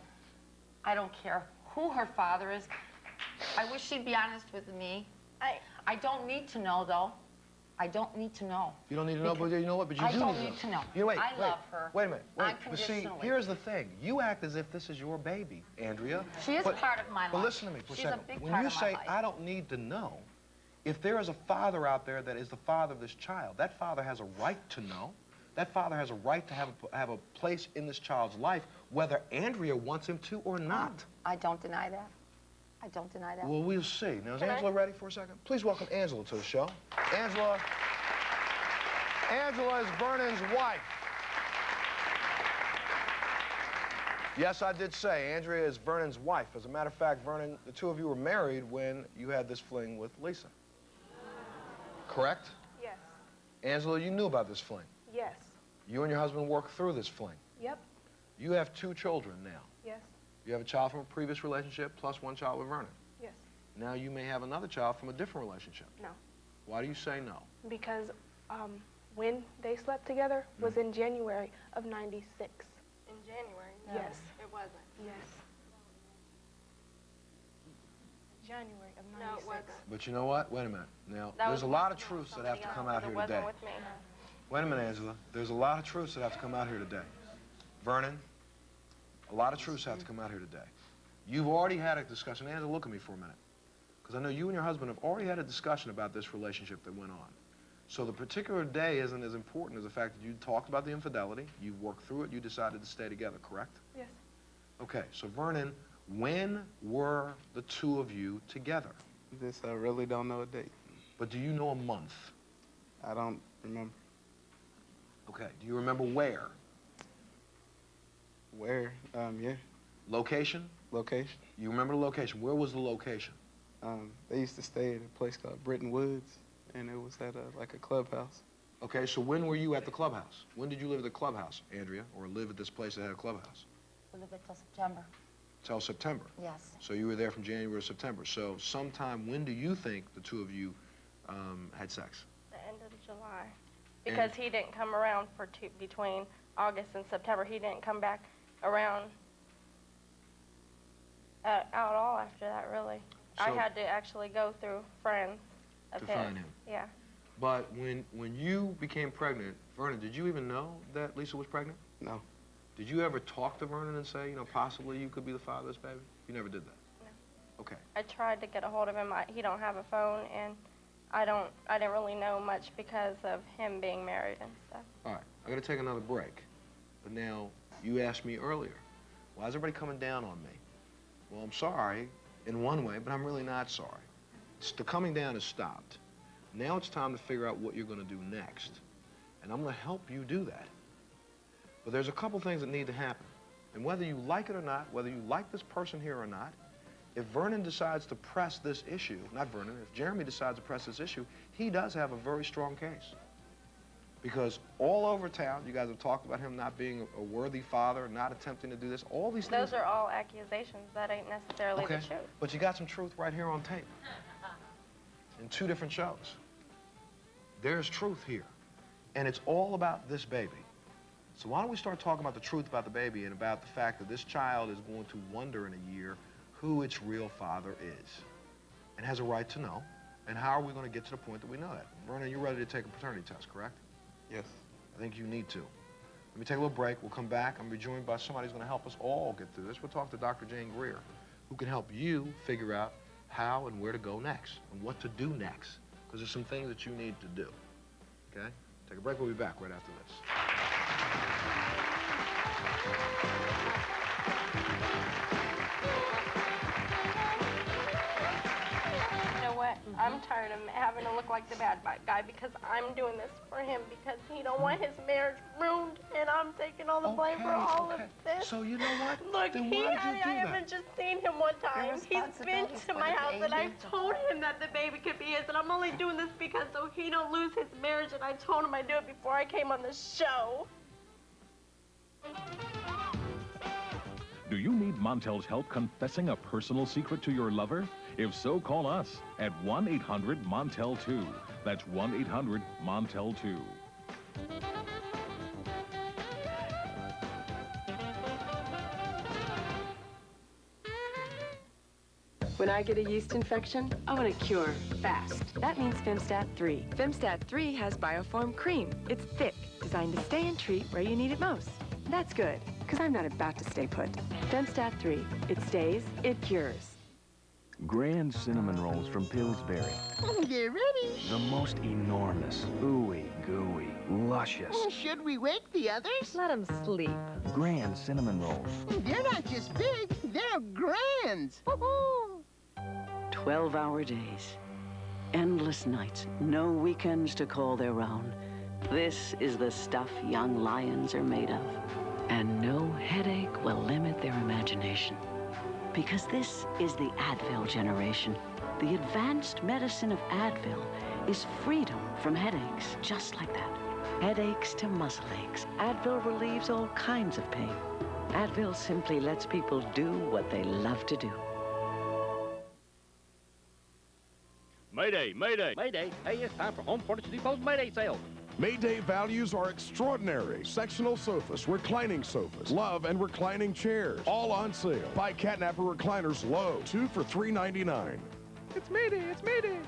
I don't care who her father is. I wish she'd be honest with me. I don't need to know, though. I don't need to know. You don't need to know, but you know what? But you do I don't need to know. You know, I love her. Wait a minute. Wait. But see, Unconditionally. here's the thing. You act as if this is your baby, Andrea. She is part of my life. But listen to me for a second. She's a big when part you of my say, life. I don't need to know, if there is a father out there that is the father of this child, that father has a right to know. That father has a right to have a place in this child's life, whether Andrea wants him to or not. I don't deny that. I don't deny that. Well, we'll see. Now, is Angela ready for a second? Please welcome Angela to the show. Angela is Vernon's wife. Yes, I did say Andrea is Vernon's wife. As a matter of fact, Vernon, the two of you were married when you had this fling with Lisa. Correct? Yes. Angela, you knew about this fling. Yes. You and your husband worked through this fling. Yep. You have 2 children now. Yes. You have a child from a previous relationship plus 1 child with Vernon. Yes. Now you may have another child from a different relationship. No. Why do you say no? Because when they slept together was in January of '96. In January? No, yes. It wasn't. Yes. January of '96. No, it wasn't. But you know what? Wait a minute. Now, That there's was a lot of truths that have to come out here today. It wasn't with me. Wait a minute, Angela. There's a lot of truths that have to come out here today. Vernon, a lot of truths have to come out here today. You've already had a discussion. Angela, look at me for a minute. Because I know you and your husband have already had a discussion about this relationship that went on. So the particular day isn't as important as the fact that you talked about the infidelity, you worked through it, you decided to stay together, correct? Yes. Okay, so Vernon, when were the two of you together? This, I really don't know a date. But do you know a month? I don't remember. Okay, do you remember where? Where? Yeah. Location? Location. You remember the location. Where was the location? They used to stay at a place called Britton Woods, and it was at like a clubhouse. Okay, so when were you at the clubhouse? When did you live at the clubhouse, Andrea, or live at this place that had a clubhouse? We lived until September. Till September? Yes. So you were there from January to September. So sometime, when do you think the two of you had sex? The end of July. Because he didn't come around for between August and September. He didn't come back around at all after that, really. So I had to actually go through friends of to his. find him. Yeah. But when you became pregnant, Vernon, did you even know that Lisa was pregnant? No. Did you ever talk to Vernon and say, you know, possibly you could be the father of this baby? You never did that? No. Okay. I tried to get a hold of him. He don't have a phone, and I didn't really know much because of him being married and stuff. All right, I'm gonna take another break. But now, you asked me earlier, why is everybody coming down on me? Well, I'm sorry in one way, but I'm really not sorry. The coming down has stopped. Now it's time to figure out what you're gonna do next. And I'm gonna help you do that. But there's a couple things that need to happen. And whether you like it or not, whether you like this person here or not, if Vernon decides to press this issue, not Vernon, if Jeremy decides to press this issue, he does have a very strong case. Because all over town, you guys have talked about him not being a worthy father, not attempting to do this, all these things. Those are all accusations. That ain't necessarily the truth. But you got some truth right here on tape. In 2 different shows. There's truth here. And it's all about this baby. So why don't we start talking about the truth about the baby and about the fact that this child is going to wonder in a year who its real father is and has a right to know. And how are we going to get to the point that we know that? Vernon, you're ready to take a paternity test, correct? Yes. I think you need to. Let me take a little break. We'll come back. I'm going to be joined by somebody who's going to help us all get through this. We'll talk to Dr. Jane Greer, who can help you figure out how and where to go next and what to do next. Because there's some things that you need to do. Okay? Take a break. We'll be back right after this. You know what? I'm tired of having to look like the bad guy because I'm doing this for him because he don't want his marriage ruined, and I'm taking all the blame for all of this. So you know what? Look, Then why did you do I that? haven't just seen him one time. He's been to my house, and I've told him that the baby could be his, and I'm only doing this because so he don't lose his marriage, and I told him I'd do it before I came on the show. Do you need Montel's help confessing a personal secret to your lover? If so, call us at 1-800-MONTEL-2. That's 1-800-MONTEL-2. When I get a yeast infection, I want a cure fast. That means Femstat 3. Femstat 3 has Bioform Cream. It's thick, designed to stay and treat where you need it most. That's good, because I'm not about to stay put. Femstat 3. It stays, it cures. Grand cinnamon rolls from Pillsbury. Get ready. The most enormous, ooey gooey, luscious. Should we wake the others? Let them sleep. Grand cinnamon rolls. They're not just big, they're grands. 12-hour days, endless nights, no weekends to call their own. This is the stuff young lions are made of. And no headache will limit their imagination. Because this is the Advil generation. The advanced medicine of Advil is freedom from headaches, just like that. Headaches to muscle aches. Advil relieves all kinds of pain. Advil simply lets people do what they love to do. Mayday, Mayday. Mayday. Hey, it's time for Home Furniture Depot's Mayday sale. Mayday values are extraordinary. Sectional sofas, reclining sofas, love and reclining chairs, all on sale. Buy catnapper recliners low, 2 for $3.99. It's Mayday, it's Mayday.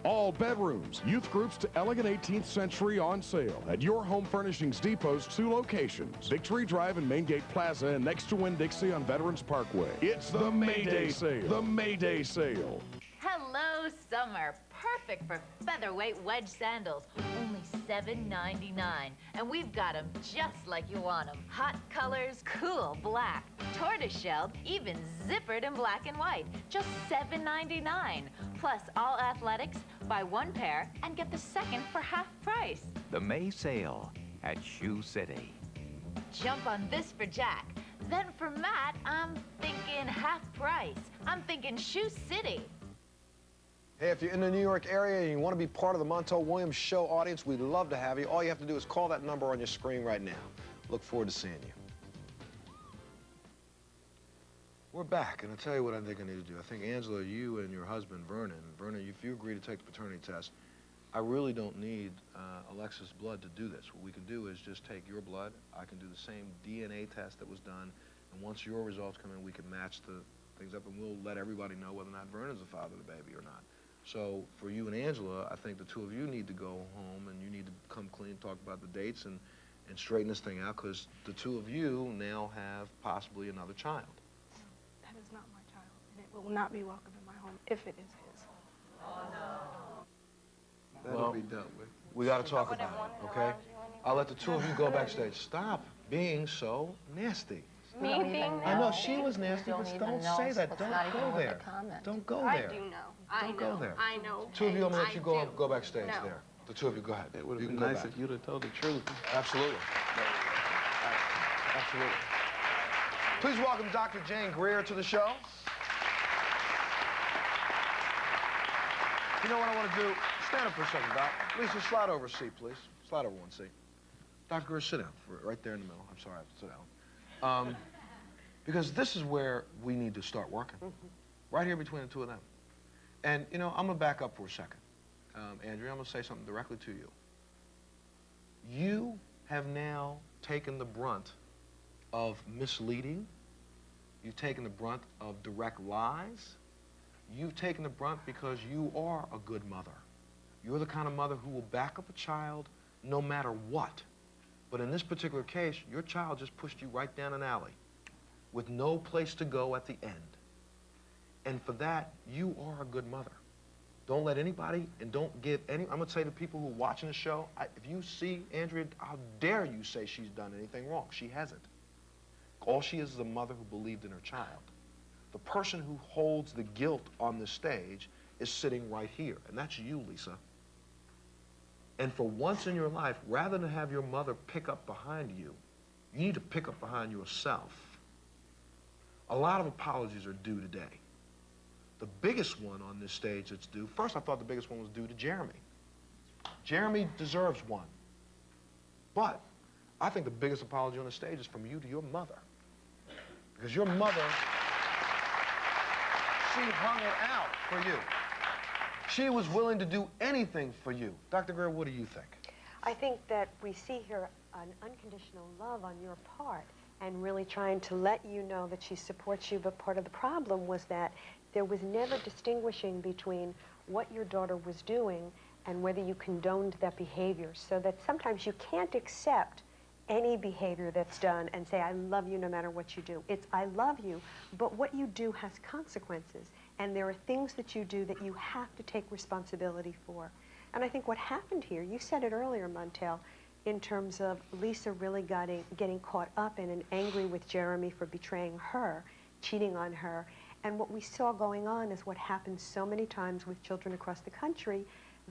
All bedrooms, youth groups to elegant 18th century on sale at your Home Furnishings Depot's 2 locations, Victory Drive and Main Gate Plaza and next to Winn-Dixie on Veterans Parkway. It's the Mayday sale. The Mayday sale. Hello, summer. Perfect for featherweight wedge sandals. Only $7.99. And we've got them just like you want them. Hot colors, cool black, tortoise-shelled, even zippered in black and white. Just $7.99. Plus, all athletics, buy 1 pair and get the second for half price. The May sale at Shoe City. Jump on this for Jack. Then for Matt, I'm thinking half price. I'm thinking Shoe City. Hey, if you're in the New York area and you want to be part of the Montel Williams Show audience, we'd love to have you. All you have to do is call that number on your screen right now. Look forward to seeing you. We're back, and I'll tell you what I think I need to do. I think, Angela, you and your husband, Vernon, if you agree to take the paternity test, I really don't need Alexis' blood to do this. What we can do is just take your blood. I can do the same DNA test that was done, and once your results come in, we can match the things up, and we'll let everybody know whether or not Vernon's the father of the baby or not. So for you and Angela, I think the two of you need to go home and you need to come clean, talk about the dates and straighten this thing out, because the two of you now have possibly another child. That is not my child, and it will not be welcome in my home if it is his. That'll be dealt with. We got to talk about it, okay? I'll let the two of you go backstage. Stop being so nasty. Me being I know she was nasty, but don't say that. Don't go there. Don't go there. I do know. Don't go there. I know. Two of you, I'm gonna let you go backstage No. there. The two of you, go ahead. It would have You been can go nice back. if you'd have told the truth. Absolutely. Absolutely. Please welcome Dr. Jane Greer to the show. You know what I want to do? Stand up for a second, Doc. Lisa, slide over a seat, please. Slide over one seat. Dr. Greer, sit down. Right there in the middle. I'm sorry, I have to sit down. Because this is where we need to start working. Right here between the two of them. And, you know, I'm going to back up for a second. Andrea, I'm going to say something directly to you. You have now taken the brunt of misleading. You've taken the brunt of direct lies. You've taken the brunt because you are a good mother. You're the kind of mother who will back up a child no matter what. But in this particular case, your child just pushed you right down an alley with no place to go at the end. And for that, you are a good mother. Don't let anybody, and don't give any, I'm gonna say to people who are watching the show, if you see Andrea, how dare you say she's done anything wrong? She hasn't. All she is a mother who believed in her child. The person who holds the guilt on the stage is sitting right here, and that's you, Lisa. And for once in your life, rather than have your mother pick up behind you, you need to pick up behind yourself. A lot of apologies are due today. The biggest one on this stage that's due, first I thought the biggest one was due to Jeremy. Jeremy deserves one. But I think the biggest apology on the stage is from you to your mother. Because your mother, she hung it out for you. She was willing to do anything for you. Dr. Greer, what do you think? I think that we see here an unconditional love on your part and really trying to let you know that she supports you, but part of the problem was that there was never distinguishing between what your daughter was doing and whether you condoned that behavior, so that sometimes you can't accept any behavior that's done and say, I love you no matter what you do. It's, I love you, but what you do has consequences, and there are things that you do that you have to take responsibility for. And I think what happened here, you said it earlier, Montel, in terms of Lisa really getting caught up in and angry with Jeremy for betraying her, cheating on her. And what we saw going on is what happens so many times with children across the country,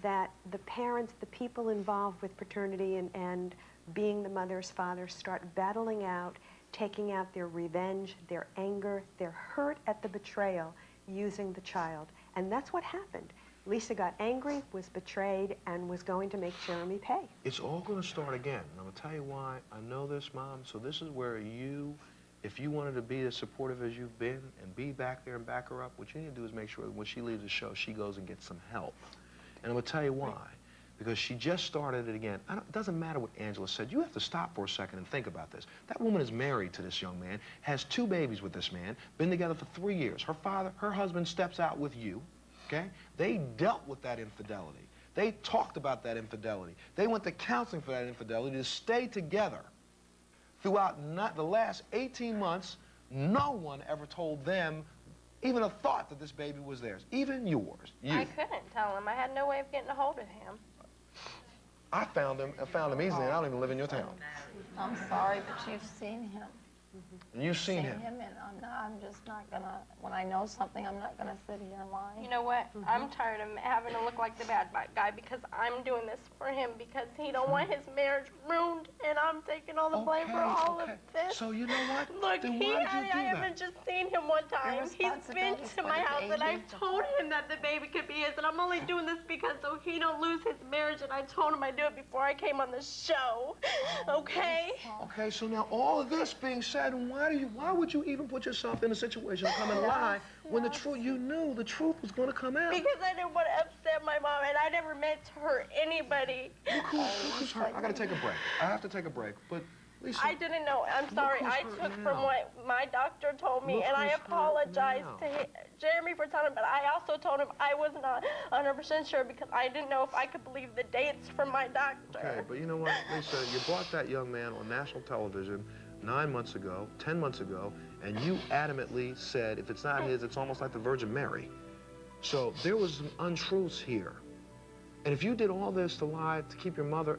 that the parents, the people involved with paternity and being the mother's father start battling out, taking out their revenge, their anger, their hurt at the betrayal using the child. And that's what happened. Lisa got angry, was betrayed, and was going to make Jeremy pay. It's all going to start again. And I'm going to tell you why. I know this, Mom. So this is where you, if you wanted to be as supportive as you've been and be back there and back her up, what you need to do is make sure that when she leaves the show, she goes and gets some help. And I'm going to tell you why. Because she just started it again. It doesn't matter what Angela said. You have to stop for a second and think about this. That woman is married to this young man, has 2 babies with this man, been together for 3 years. Her husband steps out with you, okay? They dealt with that infidelity. They talked about that infidelity. They went to counseling for that infidelity to stay together. Throughout the last 18 months, no one ever told them even a thought that this baby was theirs, even yours. You. I couldn't tell him. I had no way of getting a hold of him. I found him easily, and I don't even live in your town. I'm sorry, but you've seen him. And you've seen him. And I'm just not gonna, when I know something, I'm not gonna sit here and lie. You know what? I'm tired of having to look like the bad guy because I'm doing this for him because he don't want his marriage ruined, and I'm taking all the blame for all of this. So you know what? Look, then I haven't just seen him one time. He's been to my house, and I've told him that the baby could be his, and I'm only doing this because so he don't lose his marriage, and I told him I'd do it before I came on the show. Okay? Okay, so now all of this being said, why would you even put yourself in a situation to come and lie when the truth, you knew the truth was going to come out? Because I didn't want to upset my mom, and I never meant to hurt anybody. Look who's hurt. I got to take a break. I have to take a break. But Lisa, I didn't know. I'm sorry. I took from what my doctor told me, and I apologize to Jeremy for telling him, but I also told him I was not 100% sure because I didn't know if I could believe the dates from my doctor. Okay, but you know what, Lisa? You brought that young man on national television 9 months ago, 10 months ago, and you adamantly said if it's not his, it's almost like the Virgin Mary. So there was some untruths here. And if you did all this to lie to keep your mother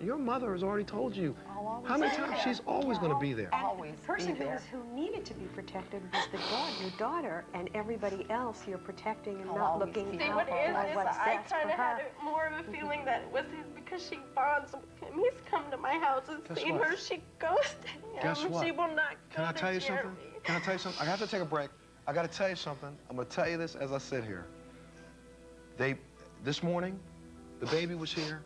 has already told you how many times she's always going to be there. And the person who needed to be protected was your daughter, and everybody else you're protecting and not looking See, out what is for this? what's I best kind for of had her. more of a feeling that it was his because she bonds with him. He's come to my house and Guess seen what? her. She goes to him. Guess what? She will not go Can I to tell you Jeremy. something? Can I tell you something? I have to take a break. I got to tell you something. I'm going to tell you this as I sit here. This morning, the baby was here.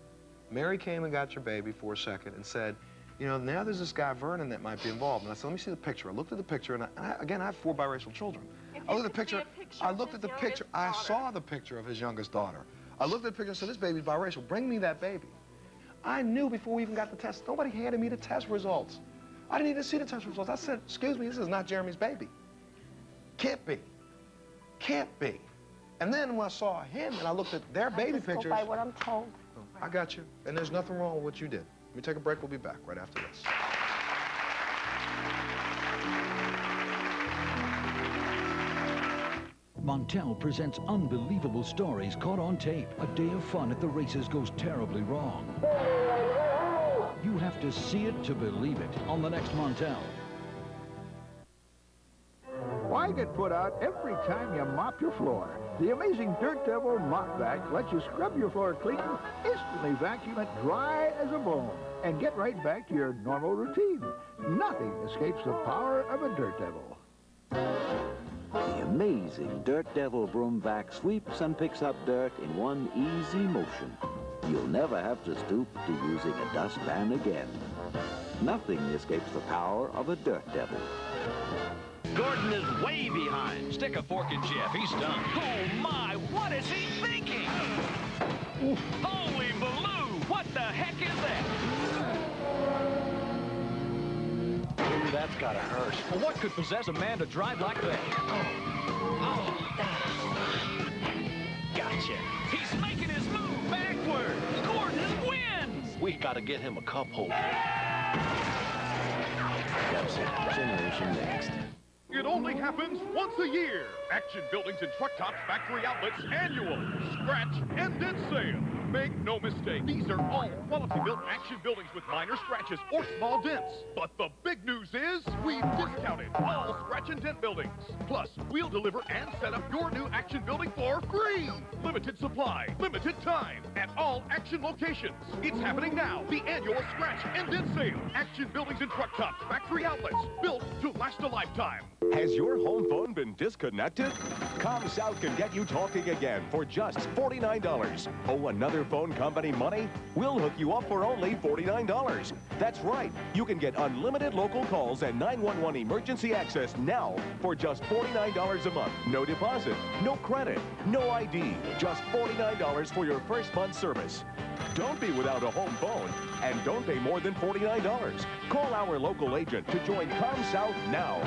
Mary came and got your baby for a second and said, you know, now there's this guy, Vernon, that might be involved. And I said, let me see the picture. I looked at the picture, and again, I have 4 biracial children. I looked at the picture. I looked at the picture. I saw the picture of his youngest daughter. I looked at the picture and said, this baby's biracial. Bring me that baby. I knew before we even got the test. Nobody handed me the test results. I didn't even see the test results. I said, excuse me, this is not Jeremy's baby. Can't be. Can't be. And then when I saw him and I looked at their baby pictures. Go by what I'm told. I got you. And there's nothing wrong with what you did. Let me take a break. We'll be back right after this. Montel presents unbelievable stories caught on tape. A day of fun at the races goes terribly wrong. You have to see it to believe it on the next Montel. Why get put out every time you mop your floor? The amazing Dirt Devil Mop Vac lets you scrub your floor clean, instantly vacuum it dry as a bone, and get right back to your normal routine. Nothing escapes the power of a Dirt Devil. The amazing Dirt Devil Broom Vac sweeps and picks up dirt in one easy motion. You'll never have to stoop to using a dustpan again. Nothing escapes the power of a Dirt Devil. Gordon is way behind. Stick a fork in Jeff. He's done. Oh, my. What is he thinking? Holy Baloo. What the heck is that? Ooh, that's gotta hurt. Well, what could possess a man to drive like that? Gotcha. He's making his move backward. Gordon wins. We gotta get him a cup holder. That's it. Generation Next. It only happens once a year. Action Buildings and Truck Tops Factory Outlets annual scratch and dent sale. Make no mistake, these are all quality-built Action Buildings with minor scratches or small dents. But the big news is we've discounted all scratch and dent buildings. Plus, we'll deliver and set up your new Action Building for free. Limited supply, limited time at all Action locations. It's happening now. The annual scratch and dent sale. Action Buildings and Truck Tops Factory Outlets, built to last a lifetime. Has your home phone been disconnected? ComSouth can get you talking again for just $49. Oh, another phone company money? We'll hook you up for only $49. That's right. You can get unlimited local calls and 911 emergency access now for just $49 a month. No deposit, no credit, no ID. Just $49 for your first month's service. Don't be without a home phone, and don't pay more than $49. Call our local agent to join ComSouth now.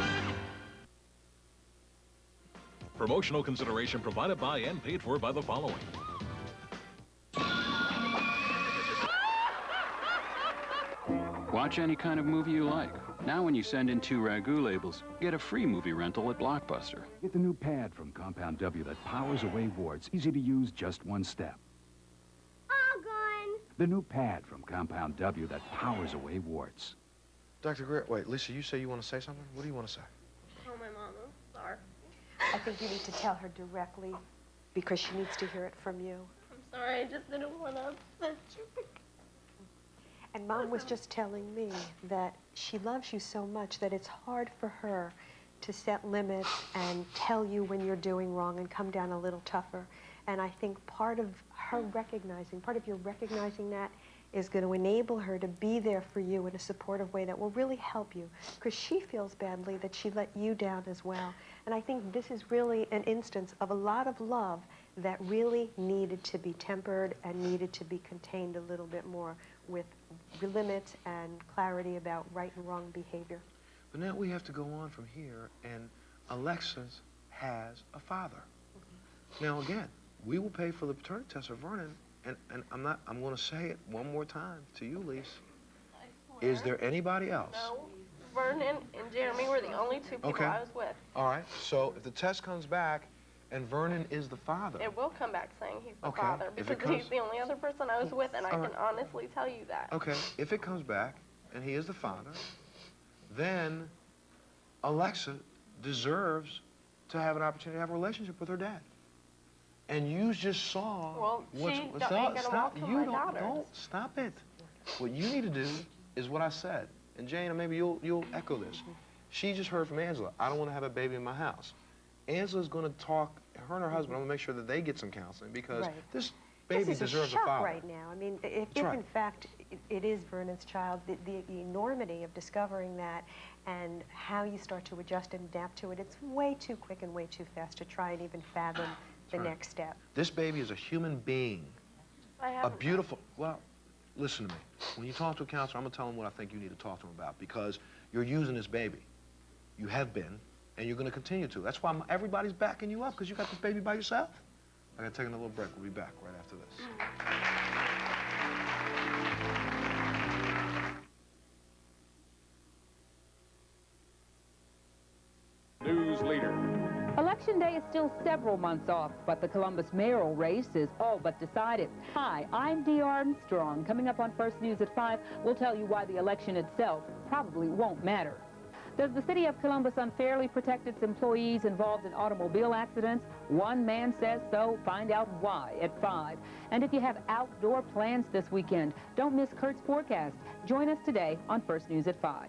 Promotional consideration provided by and paid for by the following. Watch any kind of movie you like. Now when you send in 2 Ragu labels, get a free movie rental at Blockbuster. Get the new pad from Compound W that powers away warts. Easy to use, just one step. All gone. The new pad from Compound W that powers away warts. Dr. Greer, wait, Lisa, you say you want to say something? What do you want to say? Oh, my mama. Sorry. I think you need to tell her directly because she needs to hear it from you. I'm sorry. I just didn't want to upset you. And Mom was just telling me that she loves you so much that it's hard for her to set limits and tell you when you're doing wrong and come down a little tougher. And I think part of her recognizing, part of your recognizing that is going to enable her to be there for you in a supportive way that will really help you, because she feels badly that she let you down as well. And I think this is really an instance of a lot of love that really needed to be tempered and needed to be contained a little bit more with limits and clarity about right and wrong behavior. But now we have to go on from here, and Alexis has a father. Now again, we will pay for the paternity test of Vernon, and I'm going to say it one more time to you, Lise. Is there anybody else? No. Vernon and Jeremy were the only two people I was with. All right, so if the test comes back and Vernon is the father. It will come back saying he's the father because he's the only other person I was with, and I can honestly tell you that. Okay, if it comes back and he is the father, then Alexa deserves to have an opportunity to have a relationship with her dad. And you just saw stop it. What you need to do is what I said. And Jane, maybe you'll echo this. She just heard from Angela, I don't want to have a baby in my house. Angela's going to talk, her and her husband, I'm going to make sure that they get some counseling because this baby deserves a father. Right now. I mean, if in fact it is Vernon's child, the enormity of discovering that and how you start to adjust and adapt to it, it's way too quick and way too fast to try and even fathom the next step. This baby is a human being. A beautiful, well, listen to me. When you talk to a counselor, I'm going to tell them what I think you need to talk to them about because you're using this baby. You have been, and you're going to continue to. That's why everybody's backing you up because you got this baby by yourself. I got to take another little break. We'll be back right after this. News later. Election day is still several months off, but the Columbus mayoral race is all but decided. Hi, I'm Dee Armstrong. Coming up on First News at 5, we'll tell you why the election itself probably won't matter. Does the city of Columbus unfairly protect its employees involved in automobile accidents? One man says so. Find out why at 5. And if you have outdoor plans this weekend, don't miss Kurt's forecast. Join us today on First News at 5.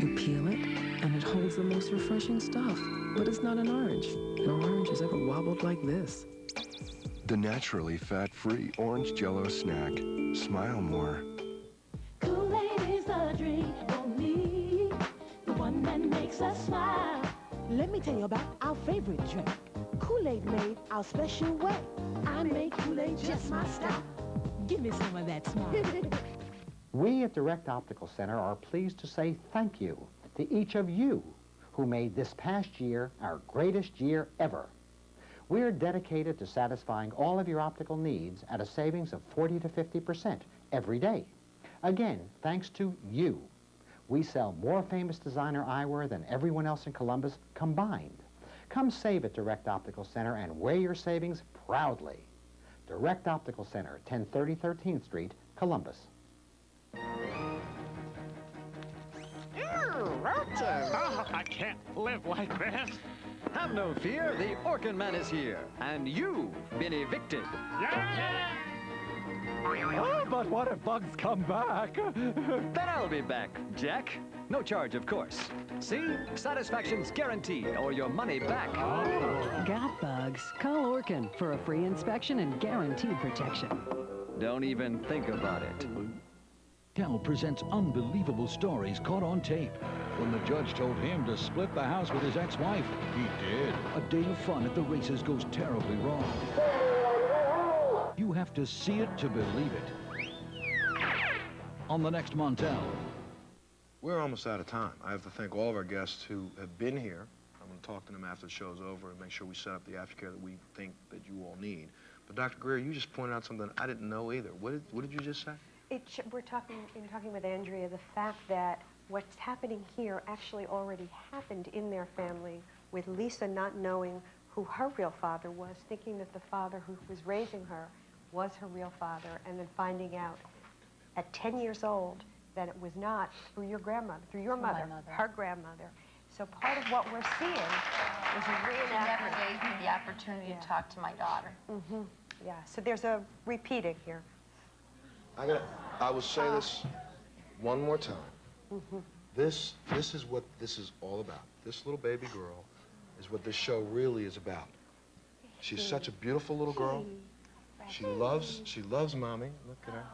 You peel it, and it holds the most refreshing stuff. But it's not an orange. No orange has ever wobbled like this. The naturally fat-free orange Jell-O snack. Smile more. Kool-Aid is the drink for me, the one that makes us smile. Let me tell you about our favorite drink. Kool-Aid made our special way. I make Kool-Aid just my style. Give me some of that smile. We at Direct Optical Center are pleased to say thank you to each of you who made this past year our greatest year ever. We're dedicated to satisfying all of your optical needs at a savings of 40 to 50% every day. Again, thanks to you. We sell more famous designer eyewear than everyone else in Columbus combined. Come save at Direct Optical Center and wear your savings proudly. Direct Optical Center, 1030 13th Street, Columbus. Oh, I can't live like this. Have no fear, the Orkin Man is here, and you've been evicted. Yeah! Oh, but what if bugs come back? Then I'll be back, Jack. No charge, of course. See? Satisfaction's guaranteed, or your money back. Got bugs? Call Orkin for a free inspection and guaranteed protection. Don't even think about it. Cal presents unbelievable stories caught on tape. When the judge told him to split the house with his ex-wife, he did. A day of fun at the races goes terribly wrong. You have to see it to believe it. On the next Montel. We're almost out of time. I have to thank all of our guests who have been here. I'm going to talk to them after the show's over and make sure we set up the aftercare that we think that you all need. But Dr. Greer, you just pointed out something I didn't know either. What did you just say? We're talking with Andrea, the fact that what's happening here actually already happened in their family with Lisa not knowing who her real father was, thinking that the father who was raising her was her real father, and then finding out at 10 years old that it was not through your grandmother, through your mother, her grandmother. So part of what we're seeing is a reenactment. She never gave me the opportunity to talk to my daughter. Mm-hmm. Yeah, so there's a repeating here. I will say this one more time. Mm-hmm. This is what this is all about. This little baby girl is what this show really is about. She's such a beautiful little girl. She loves mommy. Look at her.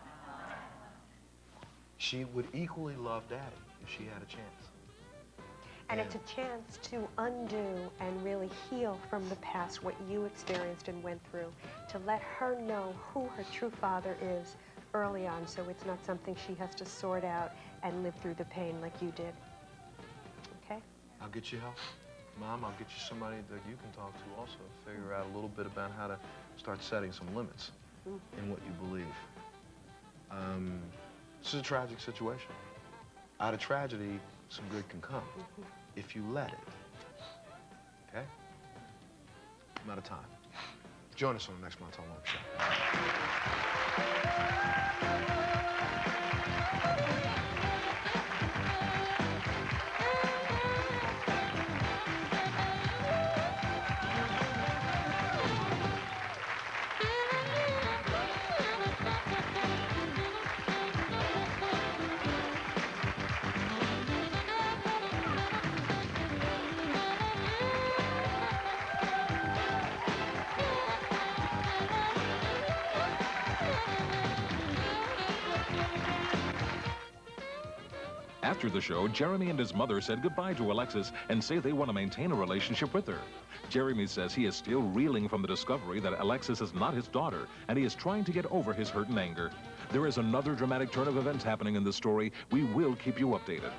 She would equally love daddy if she had a chance. And it's a chance to undo and really heal from the past what you experienced and went through, to let her know who her true father is early on, so it's not something she has to sort out and live through the pain like you did. Okay? I'll get you help. Mom, I'll get you somebody that you can talk to also. Figure out a little bit about how to start setting some limits in what you believe. This is a tragic situation. Out of tragedy, some good can come if you let it. Okay? I'm out of time. Join us on the next Montel Show. After the show, Jeremy and his mother said goodbye to Alexis and say they want to maintain a relationship with her. Jeremy says he is still reeling from the discovery that Alexis is not his daughter, and he is trying to get over his hurt and anger. There is another dramatic turn of events happening in this story. We will keep you updated.